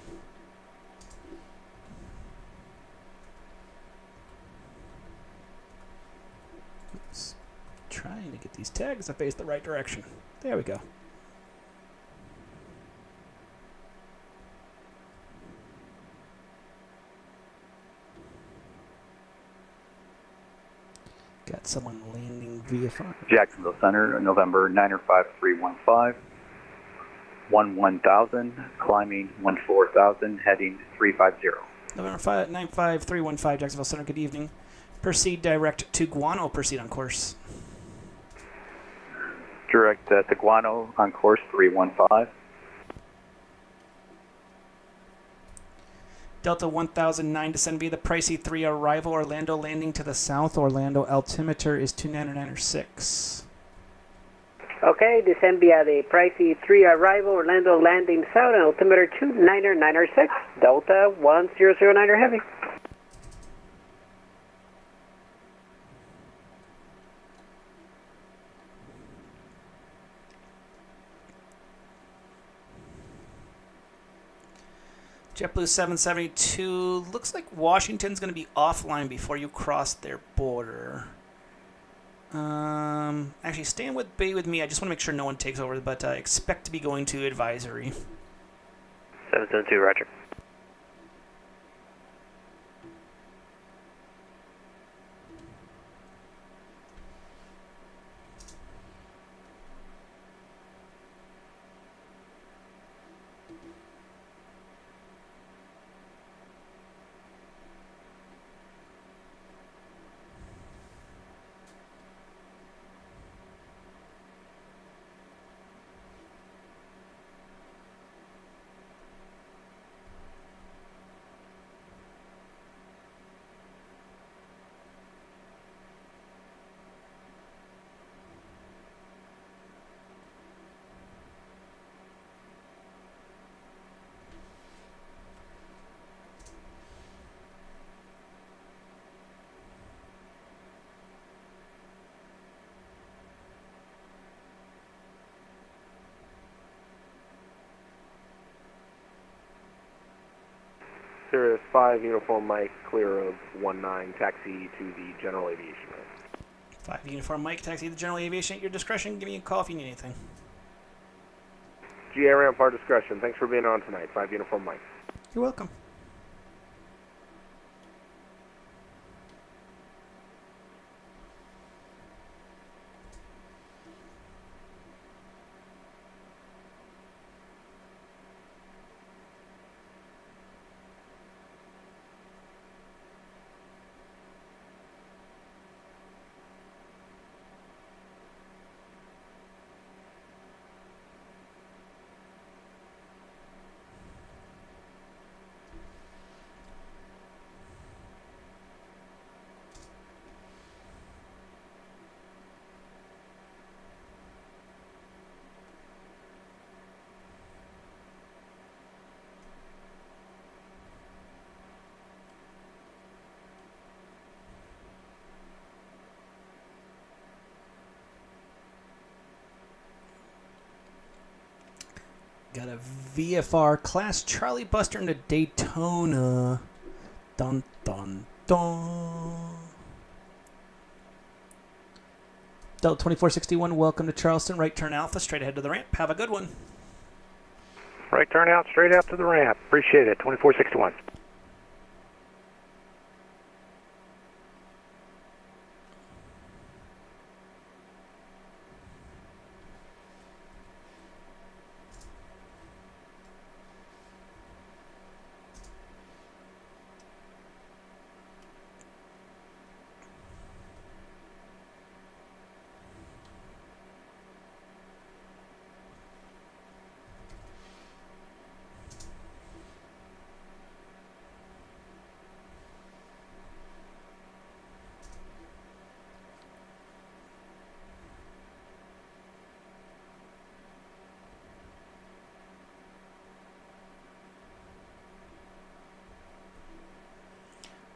Oops. Trying to get these tags to face the right direction. There we go. Got someone landing via phone. Jacksonville Center, November 95315. 11,000, climbing 14,000, heading 350. November 95315, Jacksonville Center, good evening. Proceed direct to Guano, proceed on course. Direct to Guano on course 315. Delta 1009, descend via the Pricey 3 arrival, Orlando landing to the south, Orlando altimeter is 2996. Okay, descend via the Pricey 3 arrival, Orlando landing south, and altimeter 2996, Delta 1009er heavy. JetBlue 772, looks like Washington's going to be offline before you cross their border. Actually, be with me. I just want to make sure no one takes over, but expect to be going to advisory. 772, roger. Sirius 5, Uniform Mike, clear of 19, taxi to the General Aviation Ramp. 5 Uniform Mike, taxi to the General Aviation at your discretion. Give me a call if you need anything. GA Ramp, our discretion. Thanks for being on tonight. 5 Uniform Mike. You're welcome. Got a VFR Class Charlie Buster into Daytona. Dun, dun, dun. Delta 2461, welcome to Charleston. Right turn Alpha, straight ahead to the ramp. Have a good one. Right turn out, straight out to the ramp. Appreciate it. 2461.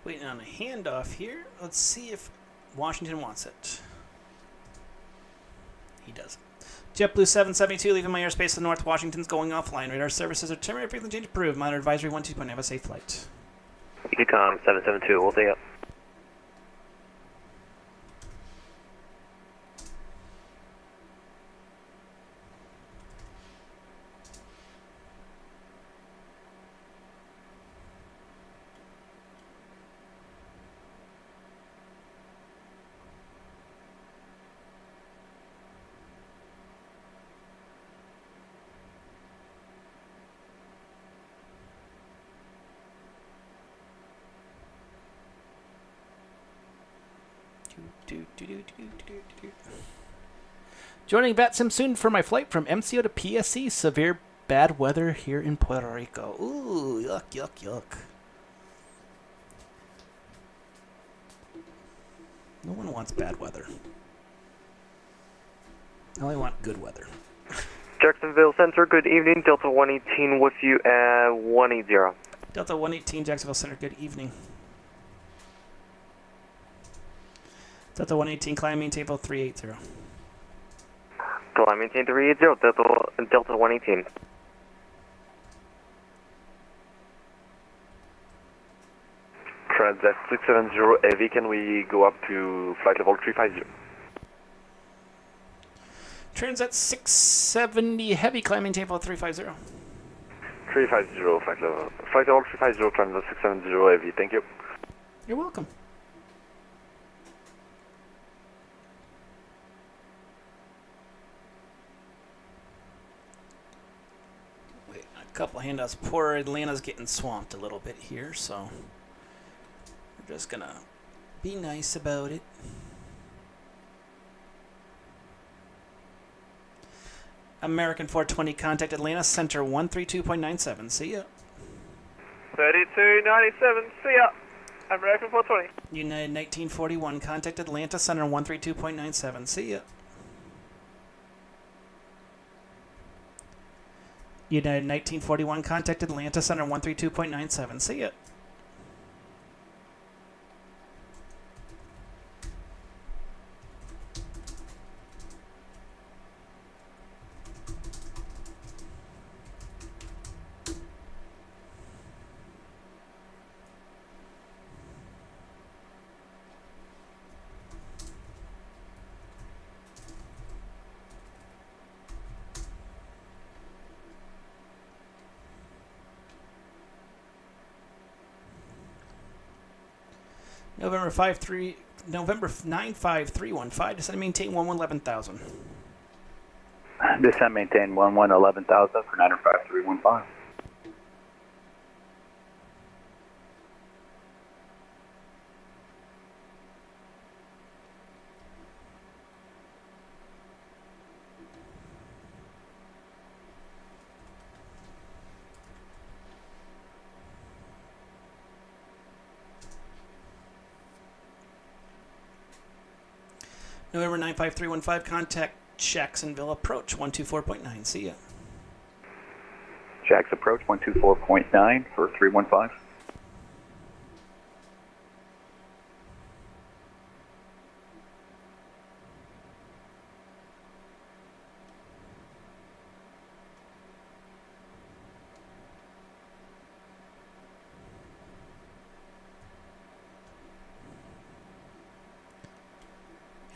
Waiting on a handoff here. Let's see if Washington wants it. He doesn't. JetBlue 772, leaving my airspace to the north. Washington's going offline. Radar services are temporary. Frequency change approved. Monitor advisory 12. Have a safe flight. Ecom 772, we'll take up. Joining VATSIM soon for my flight from MCO to PSC. Severe bad weather here in Puerto Rico. Ooh, yuck, yuck, yuck. No one wants bad weather. I only want good weather. Jacksonville Center, good evening. Delta 118 with you at 180. Delta 118, Jacksonville Center, good evening. Delta 118, climb maintain level 380. Climb maintain 380, Delta 118. Jet 670 Heavy, can we go up to flight level 350? Transat 670 Heavy, climb maintain flight 350. 350, flight level 350, Transat 670 Heavy, thank you. You're welcome. Wait, a couple handouts. Poor Atlanta's getting swamped a little bit here, so we're just gonna be nice about it. American 420, contact Atlanta Center 132.97. See ya. 3297, see ya. American 420. United 1941, contact Atlanta Center 132.97. See ya. United 1941, contact Atlanta Center 132.97. See ya. November 95315, descend and maintain 11,000. Descend maintain 11,000 for 95315. November 95315, contact Jacksonville approach 124.9. See ya. Jax approach 124.9 for 315.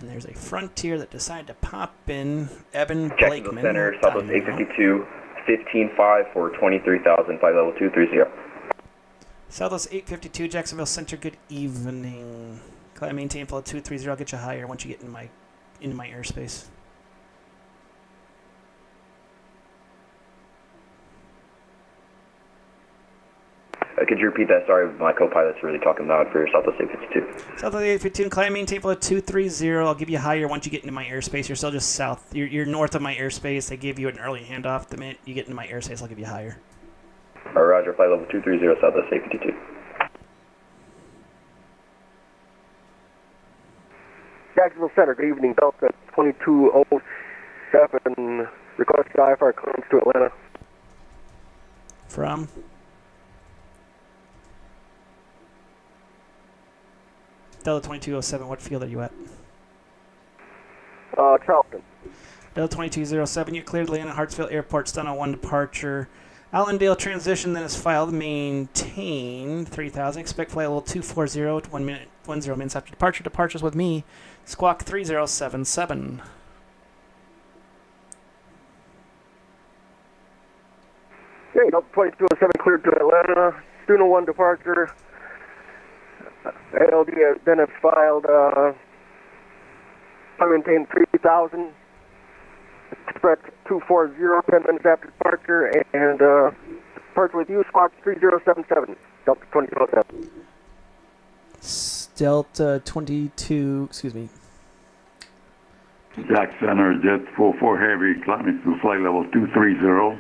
And there's a Frontier that decided to pop in. Evan Jacksonville Blakeman. Center, Southwest 852, 15.5 for 23,000, flight level 230. Southwest 852, Jacksonville Center, good evening. Climb maintain flight 230, I'll get you higher once you get into my airspace. Could you repeat that? Sorry, my co-pilot's really talking loud for Southwest 852. Southwest 852, climb maintain flight 230, I'll give you higher once you get into my airspace. You're still just south, you're north of my airspace. They gave you an early handoff. The minute you get into my airspace, I'll give you higher. Roger, flight level 230, Southwest 852. Jacksonville Center, good evening, Delta 2207, request IFR clearance to Atlanta. From? Delta 2207, what field are you at? Charleston. Delta 2207, you cleared Atlanta Hartsfield Airport, stun on 1 departure. Allendale transition, then is filed, maintain 3000, expect flight level 240, 10 minutes after departure. Departures with me, squawk 3077. Okay, Delta 2207 cleared to Atlanta, Juno 1 departure. ALD then has filed, I maintain 3000, expect 240, 10 minutes after departure, and departure with you, squawk 3077, Delta 2207. Delta 22, excuse me. Jack Center, Jet 44 Heavy, climbing to flight level 230,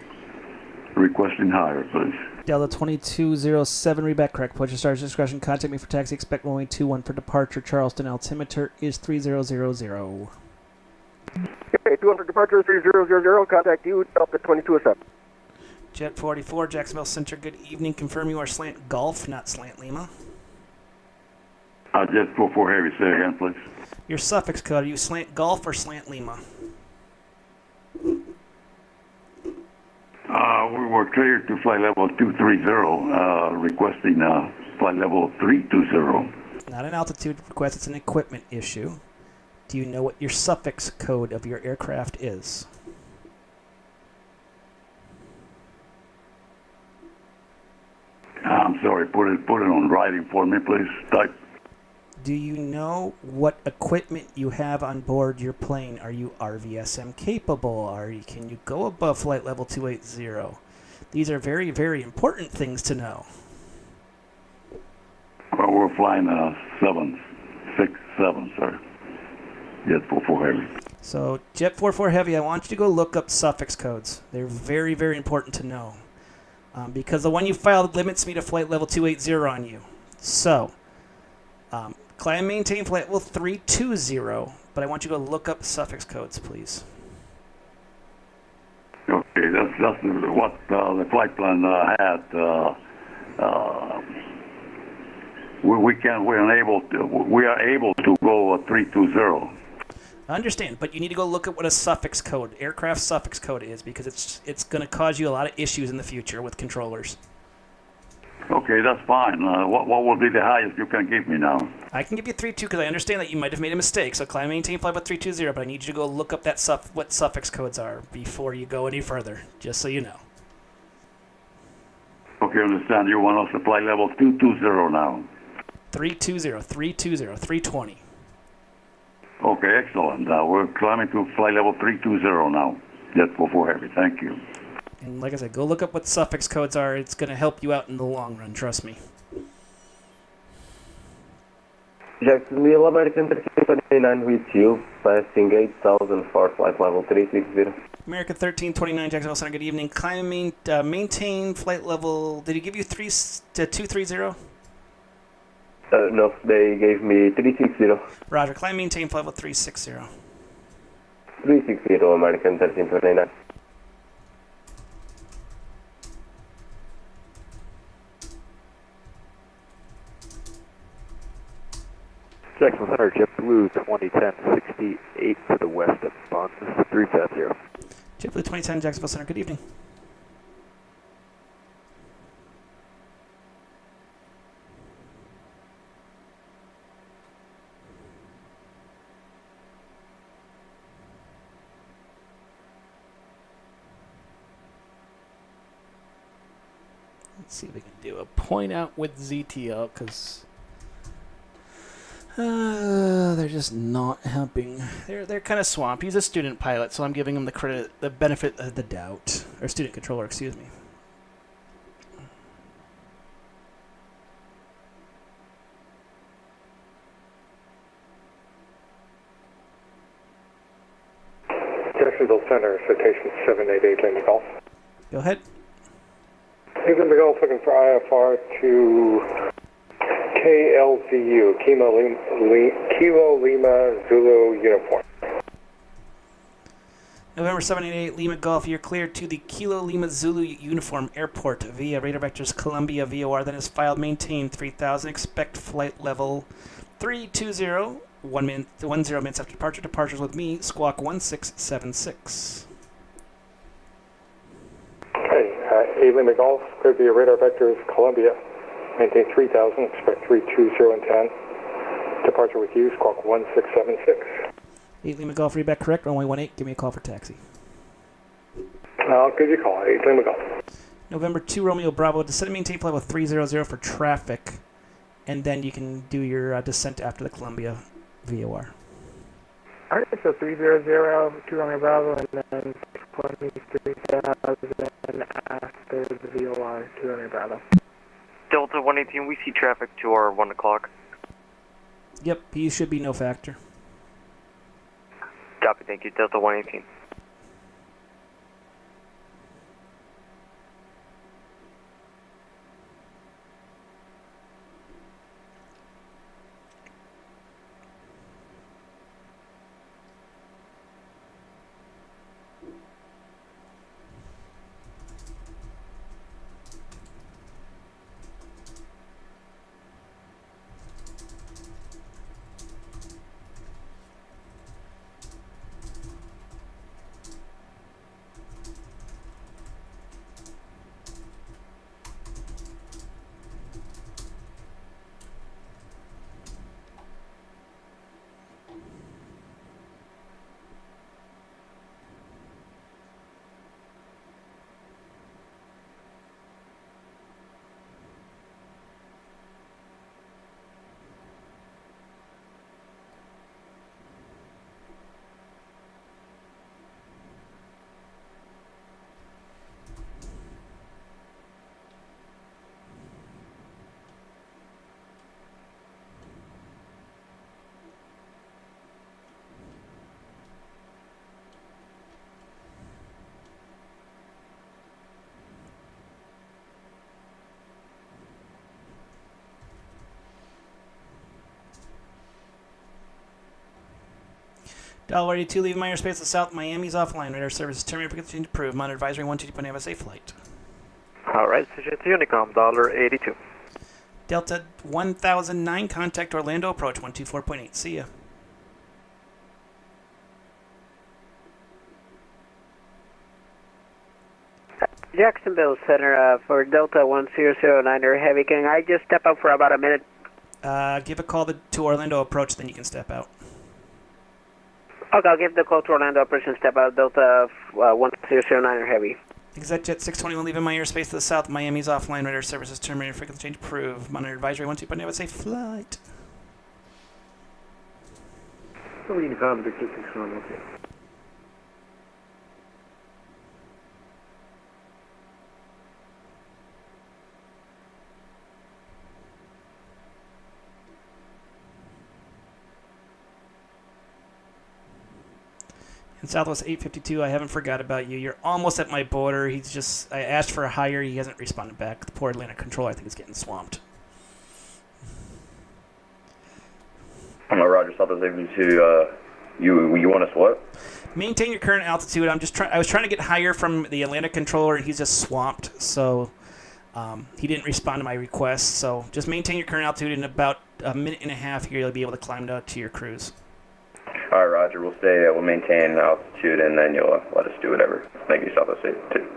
requesting higher, please. Delta 2207, read back correct. Put your star's discretion. Contact me for taxi. Expect runway 21 for departure. Charleston altimeter is 3000. Okay, 200 departure 3000. Contact you, Delta 2207. Jet 44, Jacksonville Center. Good evening. Confirm you are slant Golf, not slant Lima. Jet 44 Heavy, say again, please. Your suffix code. Are you slant Golf or slant Lima? We were cleared to flight level 230, requesting flight level 320. Not an altitude request, it's an equipment issue. Do you know what your suffix code of your aircraft is? I'm sorry, put it on writing for me, please. Type. Do you know what equipment you have on board your plane? Are you RVSM capable? Can you go above flight level 280? These are very, very important things to know. Well, we're flying 767, sir. Jet 44 Heavy. So, Jet 44 Heavy, I want you to go look up suffix codes. They're very, very important to know. Because the one you filed limits me to flight level 280 on you. So, climb and maintain flight level 320, but I want you to go look up suffix codes, please. Okay, that's what the flight plan had. We are able to go 320. I understand, but you need to go look at what a suffix code, aircraft suffix code is, because it's going to cause you a lot of issues in the future with controllers. Okay, that's fine. What will be the highest you can give me now? I can give you 3.2 because I understand that you might have made a mistake. So climb, maintain, flight about 320, but I need you to go look up that what suffix codes are before you go any further, just so you know. Okay, understand. You want us to fly level 220 now. 320. Okay, excellent. We're climbing to flight level 320 now. Jet 44 Heavy. Thank you. And like I said, go look up what suffix codes are. It's going to help you out in the long run, trust me. Jacksonville, American 1329 with you, passing 8,000 for flight level 360. American 1329, Jacksonville Center, good evening. Climb, maintain flight level, did he give you 230? No, they gave me 360. Roger, climb, maintain flight level 360. 360, American 1329. Jacksonville Center, JetBlue 2010, 68 to the west of Bond. This is 350. JetBlue 2010, Jacksonville Center, good evening. Let's see if we can do a point out with ZTL, because they're just not helping. They're kind of swamped. He's a student pilot, so I'm giving him the benefit of the doubt. Or student controller, excuse me. Jacksonville Center, citation 788 Lima Golf. Go ahead. Lima Golf looking for IFR to KLZU, Kilo Lima Zulu Uniform. November 788 Lima Golf, you're cleared to the Kilo Lima Zulu Uniform Airport via Radar Vectors Columbia VOR, then is filed, maintain 3000, expect flight level 320, 10 minutes after departure. Departures with me, squawk 1676. Okay, 8 Lima Golf, cleared via Radar Vectors Columbia, maintain 3000, expect 320 and 10. Departure with you, squawk 1676. 8 Lima Golf, read back correct, runway 18, give me a call for taxi. I'll give you a call, 8 Lima Golf. November 2 Romeo Bravo, descend and maintain flight with 300 for traffic, and then you can do your descent after the Columbia VOR. Alright, so 300, 2 Romeo Bravo, and then 23,000 after the VOR, 2 Romeo Bravo. Delta 118, we see traffic to our 1 o'clock. Yep, he should be no factor. Copy, thank you. Delta 118. Delaware 82, leaving my airspace to south. Miami's offline. Radar service terminated. Frequency change approved. Monitor advisory 122. Have a safe flight. All right, Cincinnati Unicom, $82. Delta 1009, contact Orlando approach 124.8. See ya. Jacksonville Center for Delta 1009 Heavy. Can I just step out for about a minute? Give a call to Orlando approach, then you can step out. Okay, I'll give the call to Orlando approach and step out. Delta 1009 Heavy. ExecJet 621 leaving my airspace to the south. Miami's offline. Radar services terminated. Frequency change approved. Monitor advisory 122. Have a safe flight. Unicom, Victor 61, okay. In Southwest 852, I haven't forgot about you. You're almost at my border. I asked for a higher. He hasn't responded back. The poor Atlantic control, I think, is getting swamped. Roger, Southwest 852, you want us what? Maintain your current altitude. I was trying to get higher from the Atlantic controller, and he's just swamped. So he didn't respond to my request. So just maintain your current altitude. In about a minute and a half here, you'll be able to climb out to your cruise. All right, Roger. We'll maintain altitude, and then you'll let us do whatever. Thank you, Southwest 852.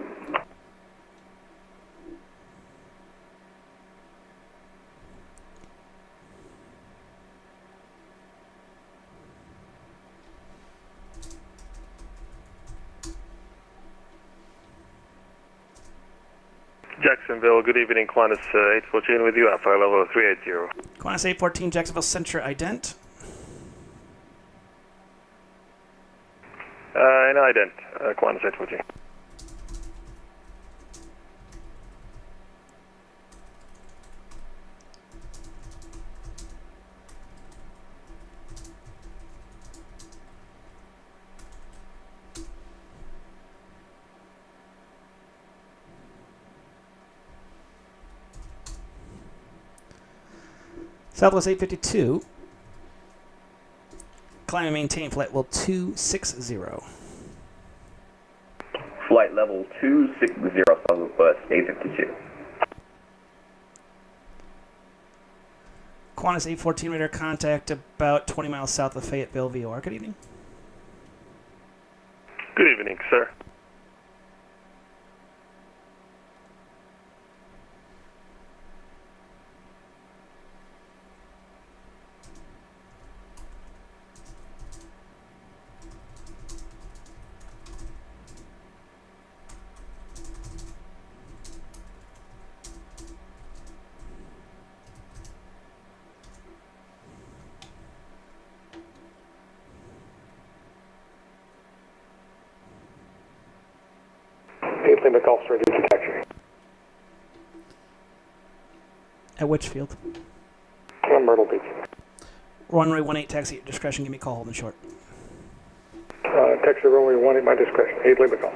Jacksonville, good evening, Qantas 814 with you, Alpha level 380. Qantas 814, Jacksonville Center, ident. An ident, Qantas 814. Southwest 852. Climb and maintain flight level 260. Flight level 260, Southwest 852. Qantas 814 radar contact about 20 miles south of Fayetteville, VOR. Good evening. Good evening, sir. Lima Golf ready to taxi. At which field? Myrtle Beach. Runway 18, taxi at discretion. Give me a call, holding short. Taxi runway 18 at my discretion. 8 Lima Golf.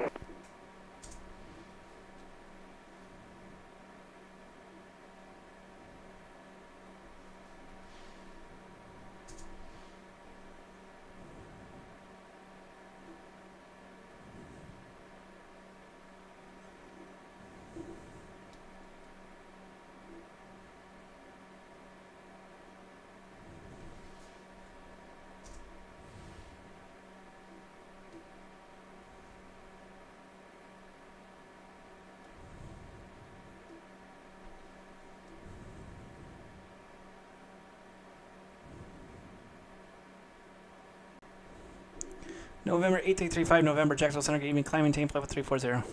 November 8335, November, Jacksonville Center, good evening. Climb and maintain flight level 340.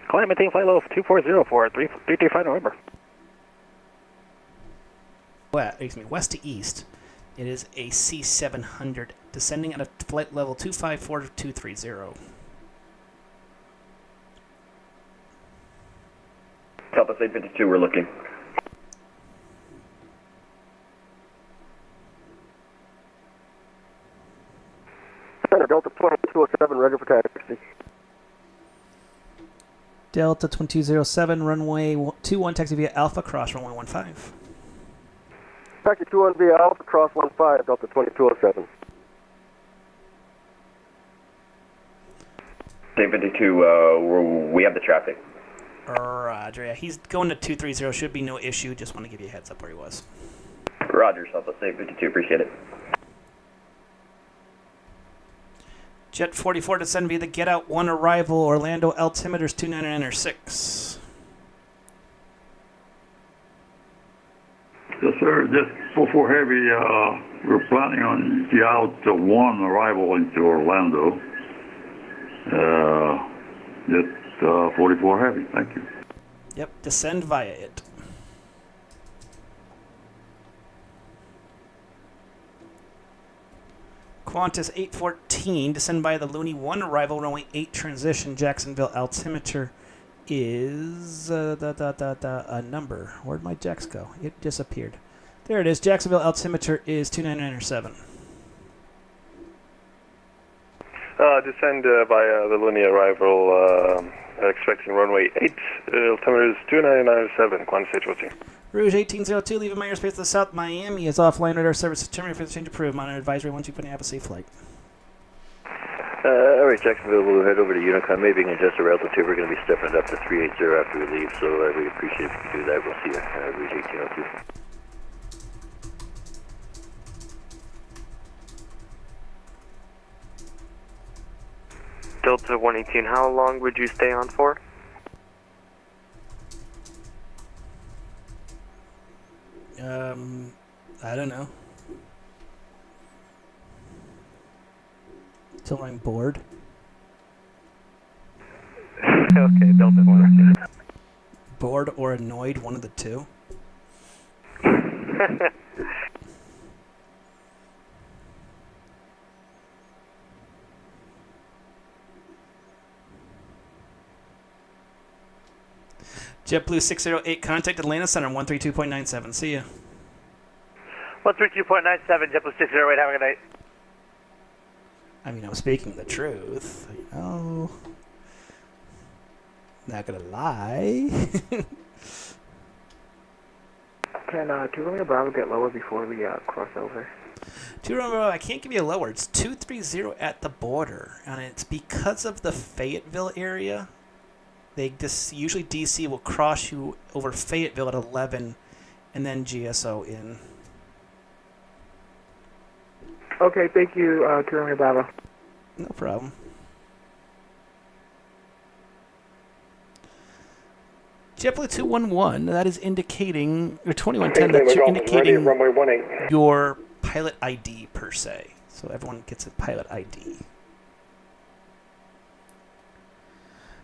Climb and maintain flight level 240 for 335 November. West to east. It is a C700 descending at a flight level 254230. Southwest 852, we're looking. Center, Delta 2207, ready for taxi. Delta 2207, runway 21, taxi via Alpha, cross runway 15. Taxi 21 via Alpha, cross 15, Delta 2207. Same 52, we have the traffic. Roger. Yeah, he's going to 230. Should be no issue. Just want to give you a heads up where he was. Roger, Southwest Same 52, appreciate it. Jet 44 descend via the get out 1 arrival. Orlando altimeters 299.6. Yes, sir. Just 44 Heavy, we're planning on the out 1 arrival into Orlando. Just 44 Heavy. Thank you. Yep, descend via it. Qantas 814, descend by the Looney 1 arrival, runway 8 transition, Jacksonville altimeter is a number. Where'd my Jax go? It disappeared. There it is. Jacksonville altimeter is 299.7. Descend via the Looney arrival, expecting runway 8, altimeter is 299.7, Qantas 814. Rouge 1802, leaving my airspace to the south. Miami is offline radar service. Terminated for the change approved. Monitor advisory 12, have a safe flight. Alright, Jacksonville, we'll head over to Unicon. Maybe you can adjust our altitude. We're going to be stepping it up to 380 after we leave, so I really appreciate if you can do that. We'll see you, Rouge 1802. Delta 118, how long would you stay on for? I don't know. Till I'm bored. Okay, Delta 118. Bored or annoyed, one of the two. JetBlue 608, contact Atlanta Center 132.97. See ya. 132.97, JetBlue 608, have a good night. I mean, I'm speaking the truth. You know. Not gonna lie. Can 2 Romeo Bravo get lower before we cross over? 2 Romeo, I can't give you a lower. It's 230 at the border, and it's because of the Fayetteville area. They usually DC will cross you over Fayetteville at 11, and then GSO in. Okay, thank you, 2 Romeo Bravo. No problem. JetBlue 211, that is indicating, or 2110, that's indicating your pilot ID per se. So everyone gets a pilot ID.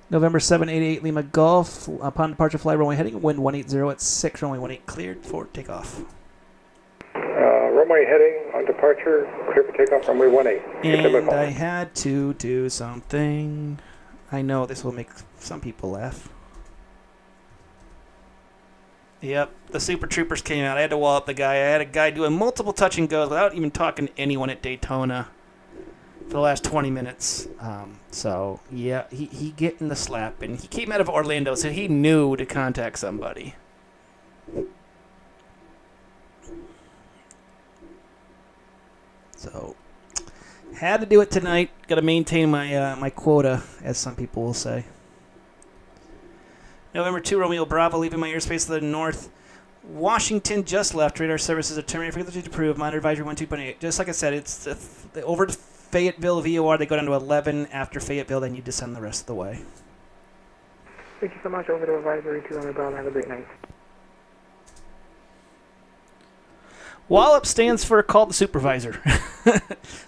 November 788 Lima Golf, upon departure fly runway heading, wind 180 at 6, runway 18 cleared for takeoff. Runway heading on departure, clear for takeoff, runway 18. And I had to do something. I know this will make some people laugh. Yep, the Super Troopers came out. I had to wall up the guy. I had a guy doing multiple touch and goes without even talking to anyone at Daytona for the last 20 minutes. So, yeah, he getting the slap. And he came out of Orlando, so he knew to contact somebody. So, had to do it tonight. Got to maintain my my quota, as some people will say. November 2, Romeo Bravo, leaving my airspace to the north. Washington just left. Radar services are terminated. Frequency to approve. Monitor advisory 12.8. Just like I said, it's over to Fayetteville VOR. They go down to 11. After Fayetteville, then you descend the rest of the way. Thank you so much. Over to advisory 2 Romeo Bravo. Have a great night. Wallop stands for call the supervisor.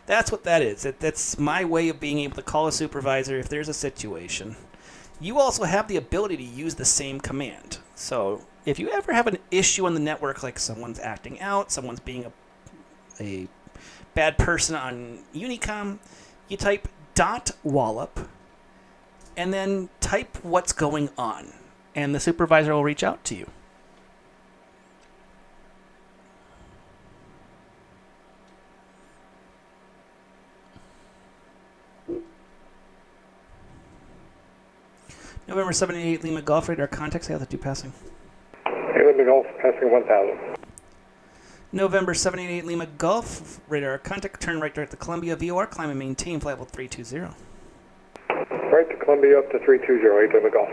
That's what that is. That's my way of being able to call a supervisor if there's a situation. You also have the ability to use the same command. So if you ever have an issue on the network, like someone's acting out, someone's being a bad person on Unicom, you type .wallop and then type what's going on, and the supervisor will reach out to you. November 78 Lima Golf radar contacts. Altitude passing. Hey, Lima Golf passing 1000. November 788 Lima Golf radar contact. Turn right direct to Columbia VOR. Climb and maintain flight level 320. Right to Columbia up to 320, 8 Lima Golf.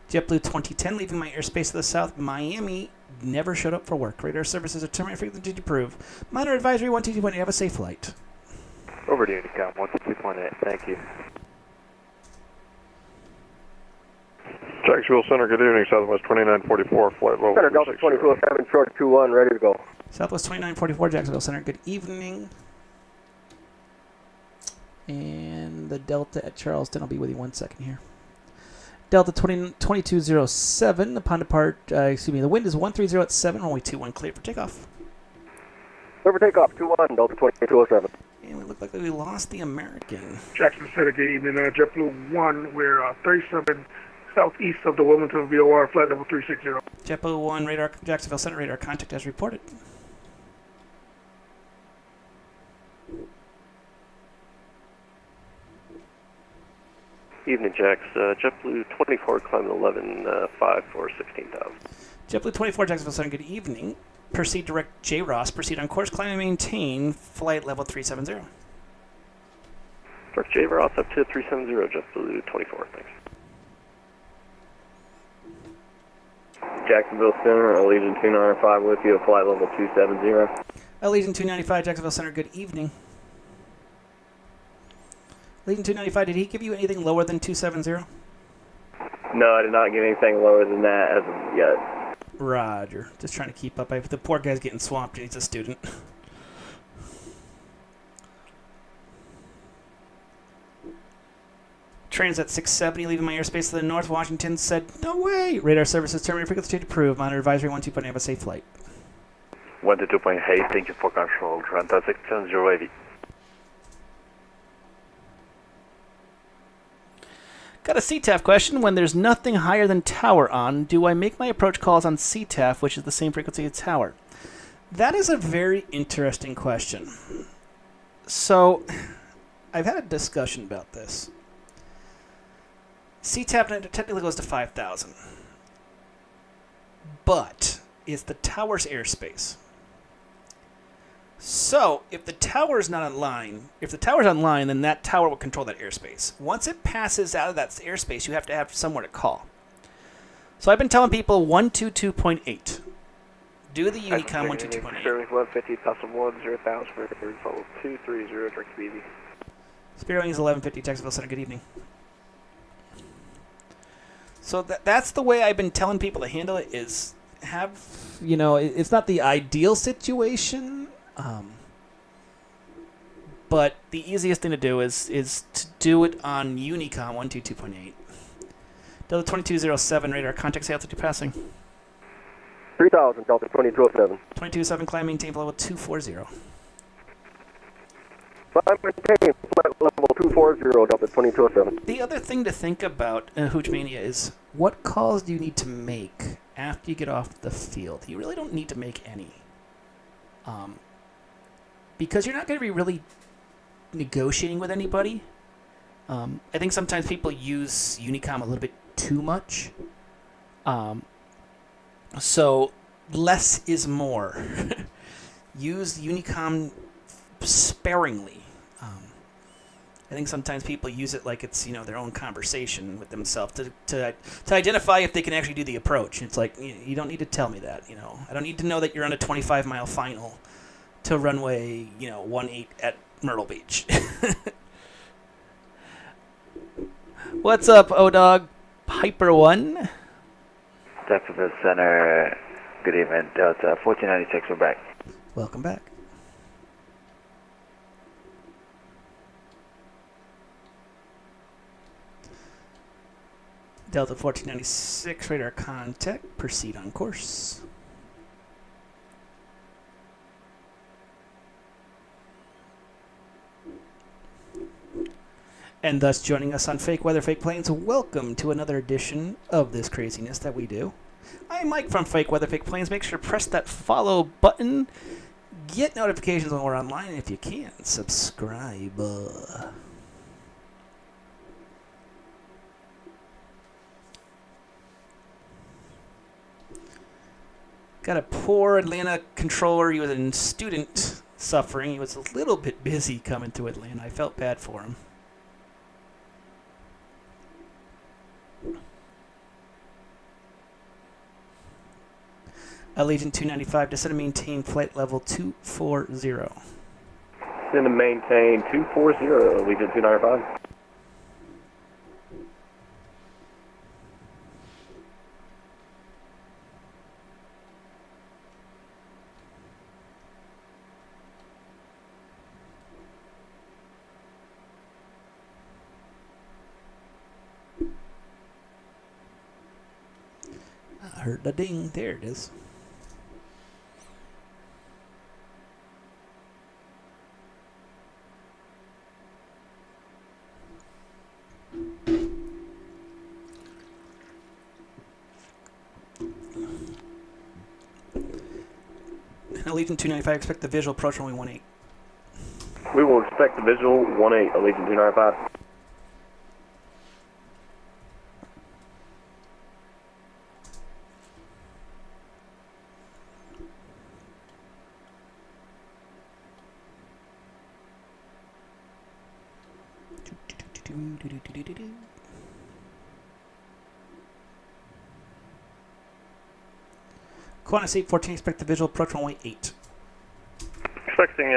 JetBlue 2010 leaving my airspace to the south. Miami never showed up for work. Radar services are terminated frequency to approve. Minor advisory 122.8. Have a safe flight. Over to Unicom 122.8. Thank you. Jacksonville Center, good evening. Southwest 2944, flight level Center Delta 2207, short 21, ready to go. Southwest 2944, Jacksonville Center. Good evening. And the Delta at Charleston. I'll be with you 1 second here. Delta 2207, upon depart, the wind is 130 at 7, runway 21, clear for takeoff. Clear for takeoff, 21, Delta 2207. And we look like we lost the American. Jackson Center, good evening. JetBlue 1, we're 37 southeast of the Wilmington VOR, flight level 360. JetBlue 1, radar, Jacksonville Center, radar contact as reported. Evening, Jax. JetBlue 24, climbing 11.5 for 16,000. JetBlue 24, Jacksonville Center, good evening. Proceed direct J. Ross. Proceed on course, climb and maintain flight level 370. Direct J. Ross up to 370, JetBlue 24. Thanks. Jacksonville Center, Allegiant 295 with you, flight level 270. Allegiant 295, Jacksonville Center, good evening. Allegiant 295, did he give you anything lower than 270? No, I did not get anything lower than that as of yet. Roger. Just trying to keep up. The poor guy's getting swamped and he's a student. Transat 670 leaving my airspace to the north. Washington said, no way. Radar services terminated frequency to approve. Monitor advisory 12.8. Have a safe flight. 122.8, thank you for control. Transat 670 AV. Got a CTAF question. When there's nothing higher than tower on, do I make my approach calls on CTAF, which is the same frequency as tower? That is a very interesting question. So, I've had a discussion about this. CTAF technically goes to 5,000. But, it's the tower's airspace. So, if the tower's not online, then that tower will control that airspace. Once it passes out of that airspace, you have to have somewhere to call. So I've been telling people 122.8. Do the Unicom 122.8. Sterling 150, custom 10,000 for follow 230, direct BZ. Spirit Wings 1150, Jacksonville Center, good evening. So that's the way I've been telling people to handle it, is have, it's not the ideal situation. But the easiest thing to do is to do it on Unicom 122.8. Delta 2207, radar contact altitude passing. 3,000, Delta 2207. 2207, climb maintain level 240. Climb maintain flight level 240, Delta 2207. The other thing to think about, Hooch Mania, is what calls do you need to make after you get off the field? You really don't need to make any. Because you're not going to be really negotiating with anybody. I think sometimes people use Unicom a little bit too much. So less is more. Use Unicom sparingly. I think sometimes people use it like it's their own conversation with themselves to identify if they can actually do the approach. It's like, you don't need to tell me that. I don't need to know that you're on a 25-mile final to runway 18 at Myrtle Beach. What's up, O-Dog? Piper 1. Jacksonville Center, good evening. Delta 1496, we're back. Welcome back. Delta 1496, radar contact, proceed on course. And thus joining us on Fake Weather, Fake Planes, welcome to another edition of this craziness that we do. I'm Mike from Fake Weather, Fake Planes. Make sure to press that follow button. Get notifications when we're online, and if you can, subscribe. Got a poor Atlanta controller. He was a student suffering. He was a little bit busy coming to Atlanta. I felt bad for him. Allegiant 295, descend and maintain flight level 240. Descend and maintain 240, Allegiant 295. I heard the ding. There it is. Allegiant 295, expect the visual approach runway 18. We will expect the visual 18, Allegiant 295. Qantas 814, expect the visual approach runway 8. Expecting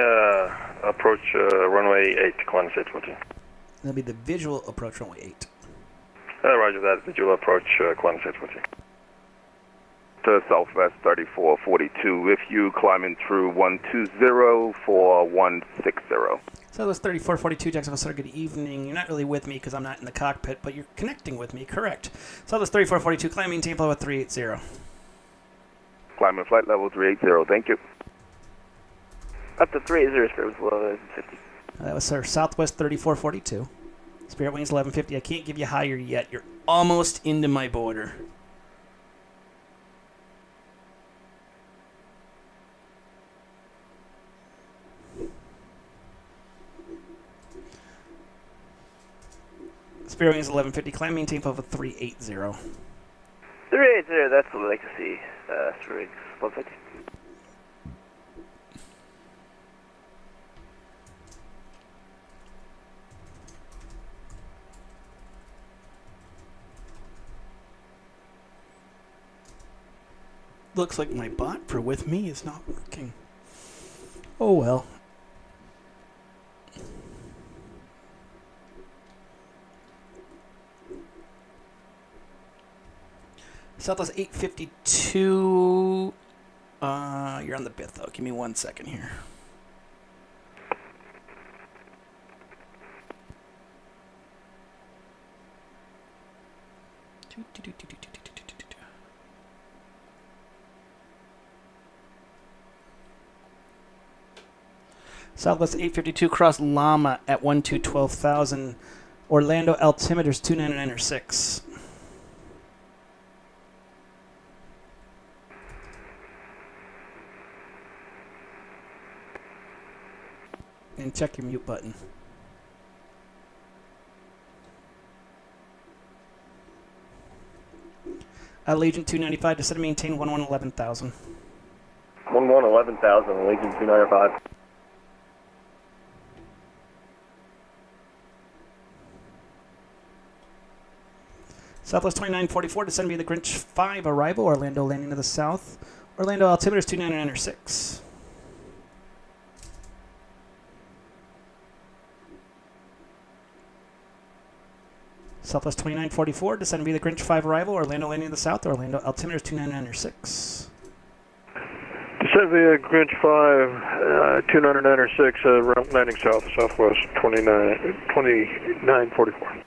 approach runway 8, Qantas 814. That'll be the visual approach runway 8. Roger that, visual approach Qantas 814. To Southwest 3442, if you climbing through 120 for 160. Southwest 3442, Jacksonville Center, good evening. You're not really with me because I'm not in the cockpit, but you're connecting with me, correct. Southwest 3442, climb maintain flight level 380. Climbing flight level 380, thank you. Up to 380, Spirit Wings 1150. That was Sir Southwest 3442. Spirit Wings 1150. I can't give you higher yet. You're almost into my border. Spirit Wings 1150. Climb maintain flight level 380. 380, that's what we like to see. Spirit Wings 150. Looks like my bot for with me is not working. Oh well. Southwest 852. You're on the bit though. Give me 1 second here. Southwest 852 cross Llama at 12,000. Orlando altimeters 299.6. And check your mute button. Allegiant 295 descend and maintain 11,000. 11,000, Allegiant 295. Southwest 2944, descend via the Grinch 5 arrival, Orlando landing to the south. Orlando altimeters 299.6. Southwest 2944, descend via the Grinch 5 arrival, Orlando landing to the south. Orlando altimeters 299.6. Descend via Grinch 5, 299.6, landing south, Southwest 2944.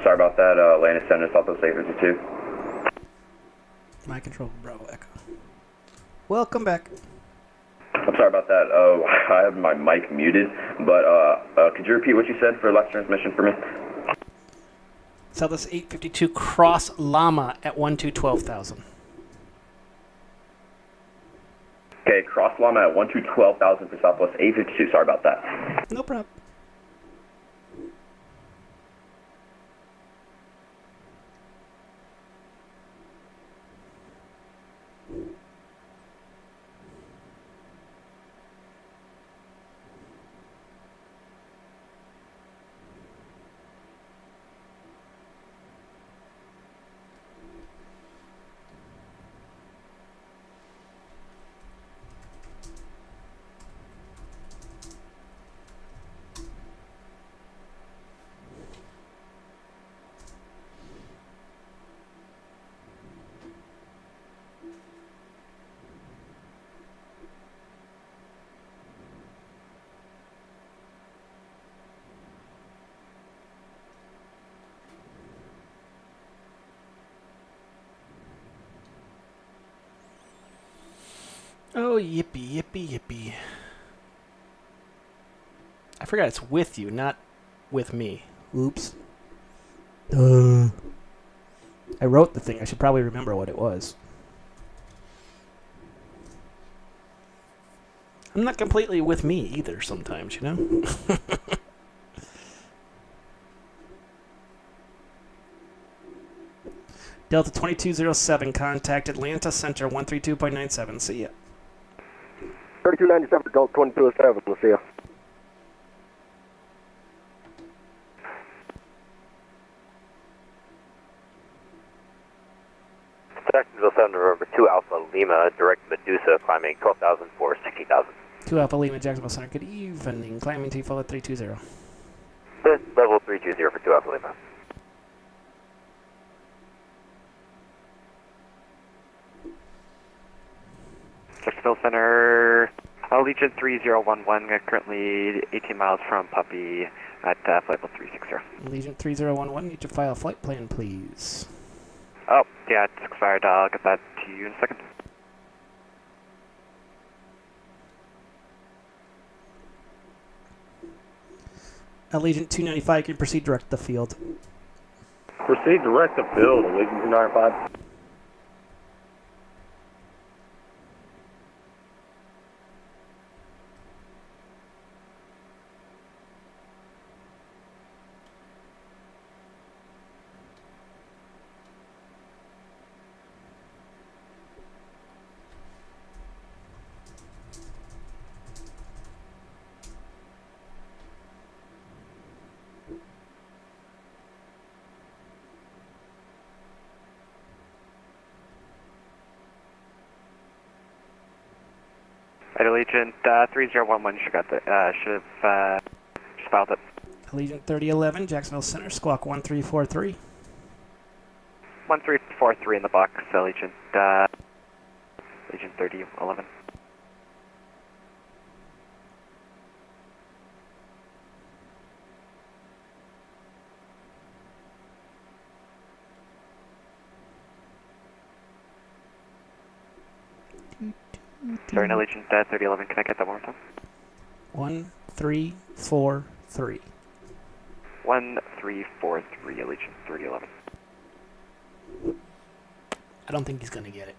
Sorry about that, Lane Center, Southwest 852. My control, Bravo Echo. Welcome back. Up Sorry about that. I have my mic muted, but could you repeat what you said for last transmission for me? Southwest 852 Cross Llama at 12,000. Okay, Cross Llama at 12,000 for Southwest 852. Sorry about that. No problem. Oh, yippee, yippee, yippee. I forgot it's with you, not with me. Oops. I wrote the thing. I should probably remember what it was. I'm not completely with me either sometimes, you know? Delta 2207, contact Atlanta Center 132.97. See ya. 3297, Delta 2207. We'll see ya. Jacksonville 7, November 2 Alpha Lima, direct Medusa, climbing 12,000 for 16,000. 2 Alpha Lima, Jacksonville Center. Good evening. Climbing to follow 320. Level 320 for 2 Alpha Lima. Jacksonville Center, Allegiant 3011, currently 18 miles from Puppy at flight level 360. Allegiant 3011, need to file a flight plan, please. Oh, yeah, it's expired. I'll get that to you in a second. Allegiant 295, can proceed direct to the field. Proceed direct to field, Allegiant 295. At Allegiant 3011, you should have just filed it. Allegiant 3011, Jacksonville Center, squawk 1343. 1343 in the box, Allegiant 3011. Sorry, Allegiant 3011, can I get that one more time? 1343. 1343, Allegiant 3011. I don't think he's going to get it.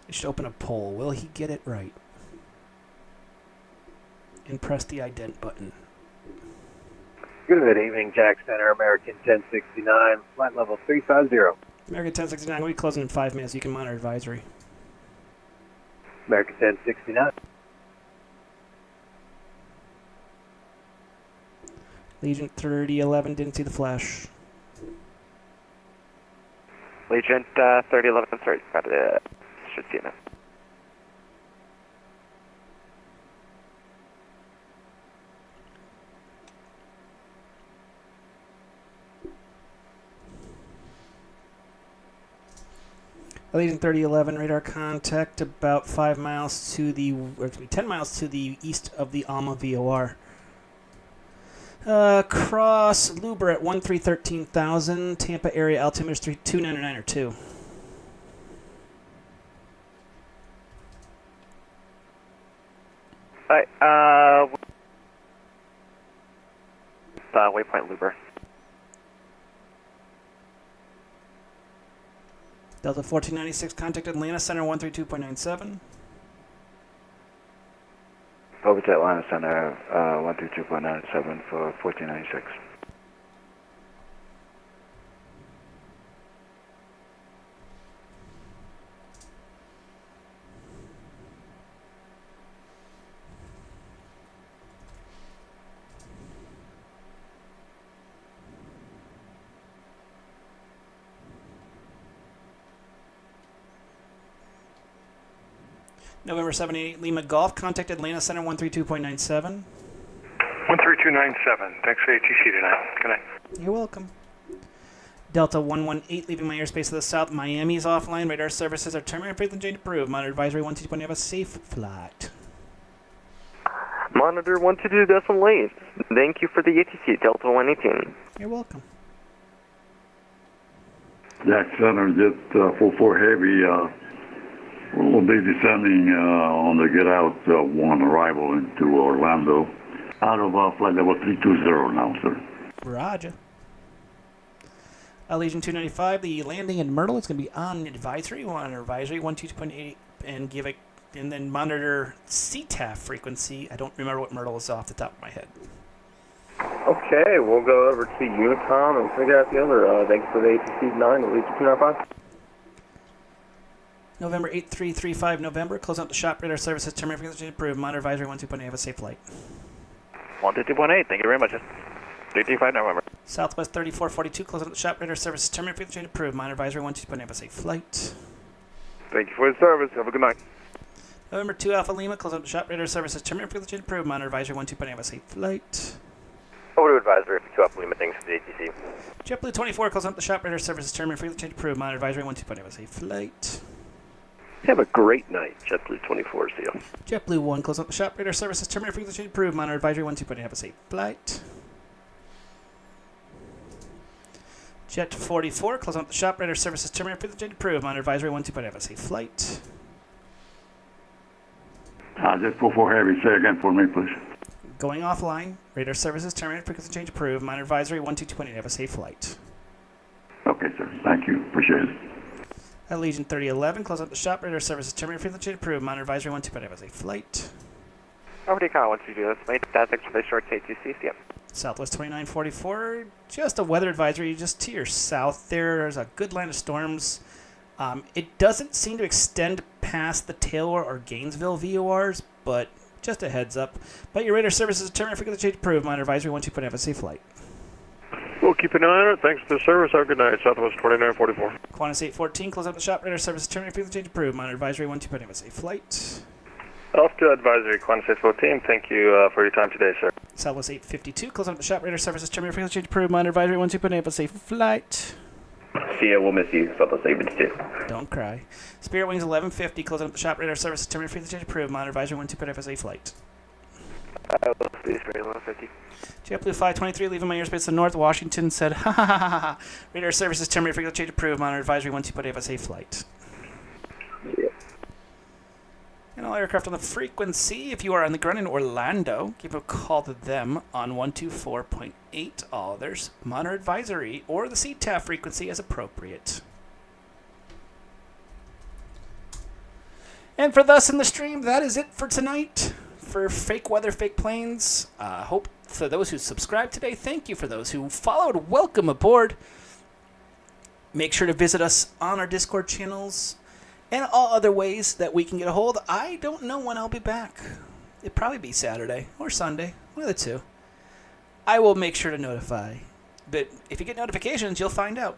I should open a poll. Will he get it right? And press the ident button. Good evening, Jack Center, American 1069, flight level 350. American 1069, we'll be closing in 5 minutes. You can monitor advisory. American 1069. Allegiant 3011, didn't see the flash. Allegiant 3011, sorry, got it. Should see it now. Allegiant 3011, radar contact about 5 miles to the, or excuse me, 10 miles to the east of the Alma VOR. Cross Luber at 1313,000, Tampa area altimeter is 2999 or 2. Alright, waypoint Luber. Delta 1496, contact Atlanta Center 132.97. Over to Atlanta Center, 132.97 for 1496. November 78, Lima Golf, contact Atlanta Center 132.97. 13297. Thanks for ATC tonight. Good night. You're welcome. Delta 118, leaving my airspace to the south. Miami is offline. Radar services are terminated. Frequency change approved. Monitor advisory 122. Have a safe flight. Monitor 122.8. Thank you for the ATC, Delta 118. You're welcome. Jack Center, Jet 44 Heavy, we'll be descending on the get out one arrival into Orlando out of flight level 320 now, sir. Roger. Legion 295, the landing in Myrtle is going to be on advisory. We're on advisory 122.8 and give it, and then monitor CTAF frequency. I don't remember what Myrtle is off the top of my head. Okay, we'll go over to Unicom and figure out the other. Thank you for the ATC 9, Legion 295. November 8335, November. Close out the shop. Radar services. Terminate frequency approved. Monitor advisory 122.8. Have a safe flight. 122.8. Thank you very much. 335 November. Southwest 3442. Close out the shop. Radar services. Terminate frequency approved. Monitor advisory 122.8. Have a safe flight. Thank you for the service. Have a good night. November 2 Alpha Lima. Close out the shop. Radar services. Terminate frequency approved. Monitor advisory 122.8. Have a safe flight. Over to advisory for 2 Alpha Lima. Thanks for the ATC. JetBlue 24. Close out the shop. Radar services. Terminate frequency approved. Monitor advisory 122.8. Have a safe flight. Have a great night, JetBlue 24. See you. JetBlue 1, close up the shop. Radar services. Terminate frequency approved. Monitor advisory 122.8. Have a safe flight. Jet 44, close up the shop. Radar services. Terminate frequency approved. Monitor advisory 122.8. Have a safe flight. Jet 44 Heavy, say again for me, please. Going offline. Radar services. Terminate frequency change approved. Monitor advisory 122.8. Have a safe flight. Okay, sir. Thank you. Appreciate it. Legion 3011, close up the shop. Radar services. Terminate frequency approved. Monitor advisory 122.8. Have a safe flight. Over to Con 122. Let's make that extra for the short ATC. See ya. Southwest 2944, just a weather advisory just to your south there. There's a good line of storms. It doesn't seem to extend past the Taylor or Gainesville VORs, but just a heads up. But your radar services terminate frequency change approved. Monitor advisory 122.8. Have a safe flight. We'll keep an eye on it. Thanks for the service. Have a good night. Southwest 2944. Qantas 814, close up the shop. Radar services terminate frequency change approved. Monitor advisory 122.8. Have a safe flight. Off to advisory, Qantas 814. Thank you for your time today, sir. Southwest 852, close up the shop. Radar services terminate frequency change approved. Monitor advisory 122.8. Have a safe flight. See ya, we'll miss you. Southwest 852. Don't cry. Spirit Wings 1150, close up the shop. Radar services terminate frequency change approved. Monitor advisory 122.8. Have a safe flight. Spirit 1150. JetBlue 523, leaving my airspace to North Washington, said, ha ha ha ha ha. Radar services terminate frequency change approved. Monitor advisory 122.8. Have a safe flight. Yeah. And all aircraft on the frequency, if you are on the ground in Orlando, give a call to them on 124.8. All others, monitor advisory or the CTAF frequency as appropriate. And for thus in the stream, that is it for tonight. For Fake Weather, Fake Planes. Hope for those who subscribed today. Thank you for those who followed. Welcome aboard. Make sure to visit us on our Discord channels and all other ways that we can get a hold. I don't know when I'll be back. It'll probably be Saturday or Sunday, one of the two. I will make sure to notify. But if you get notifications, you'll find out.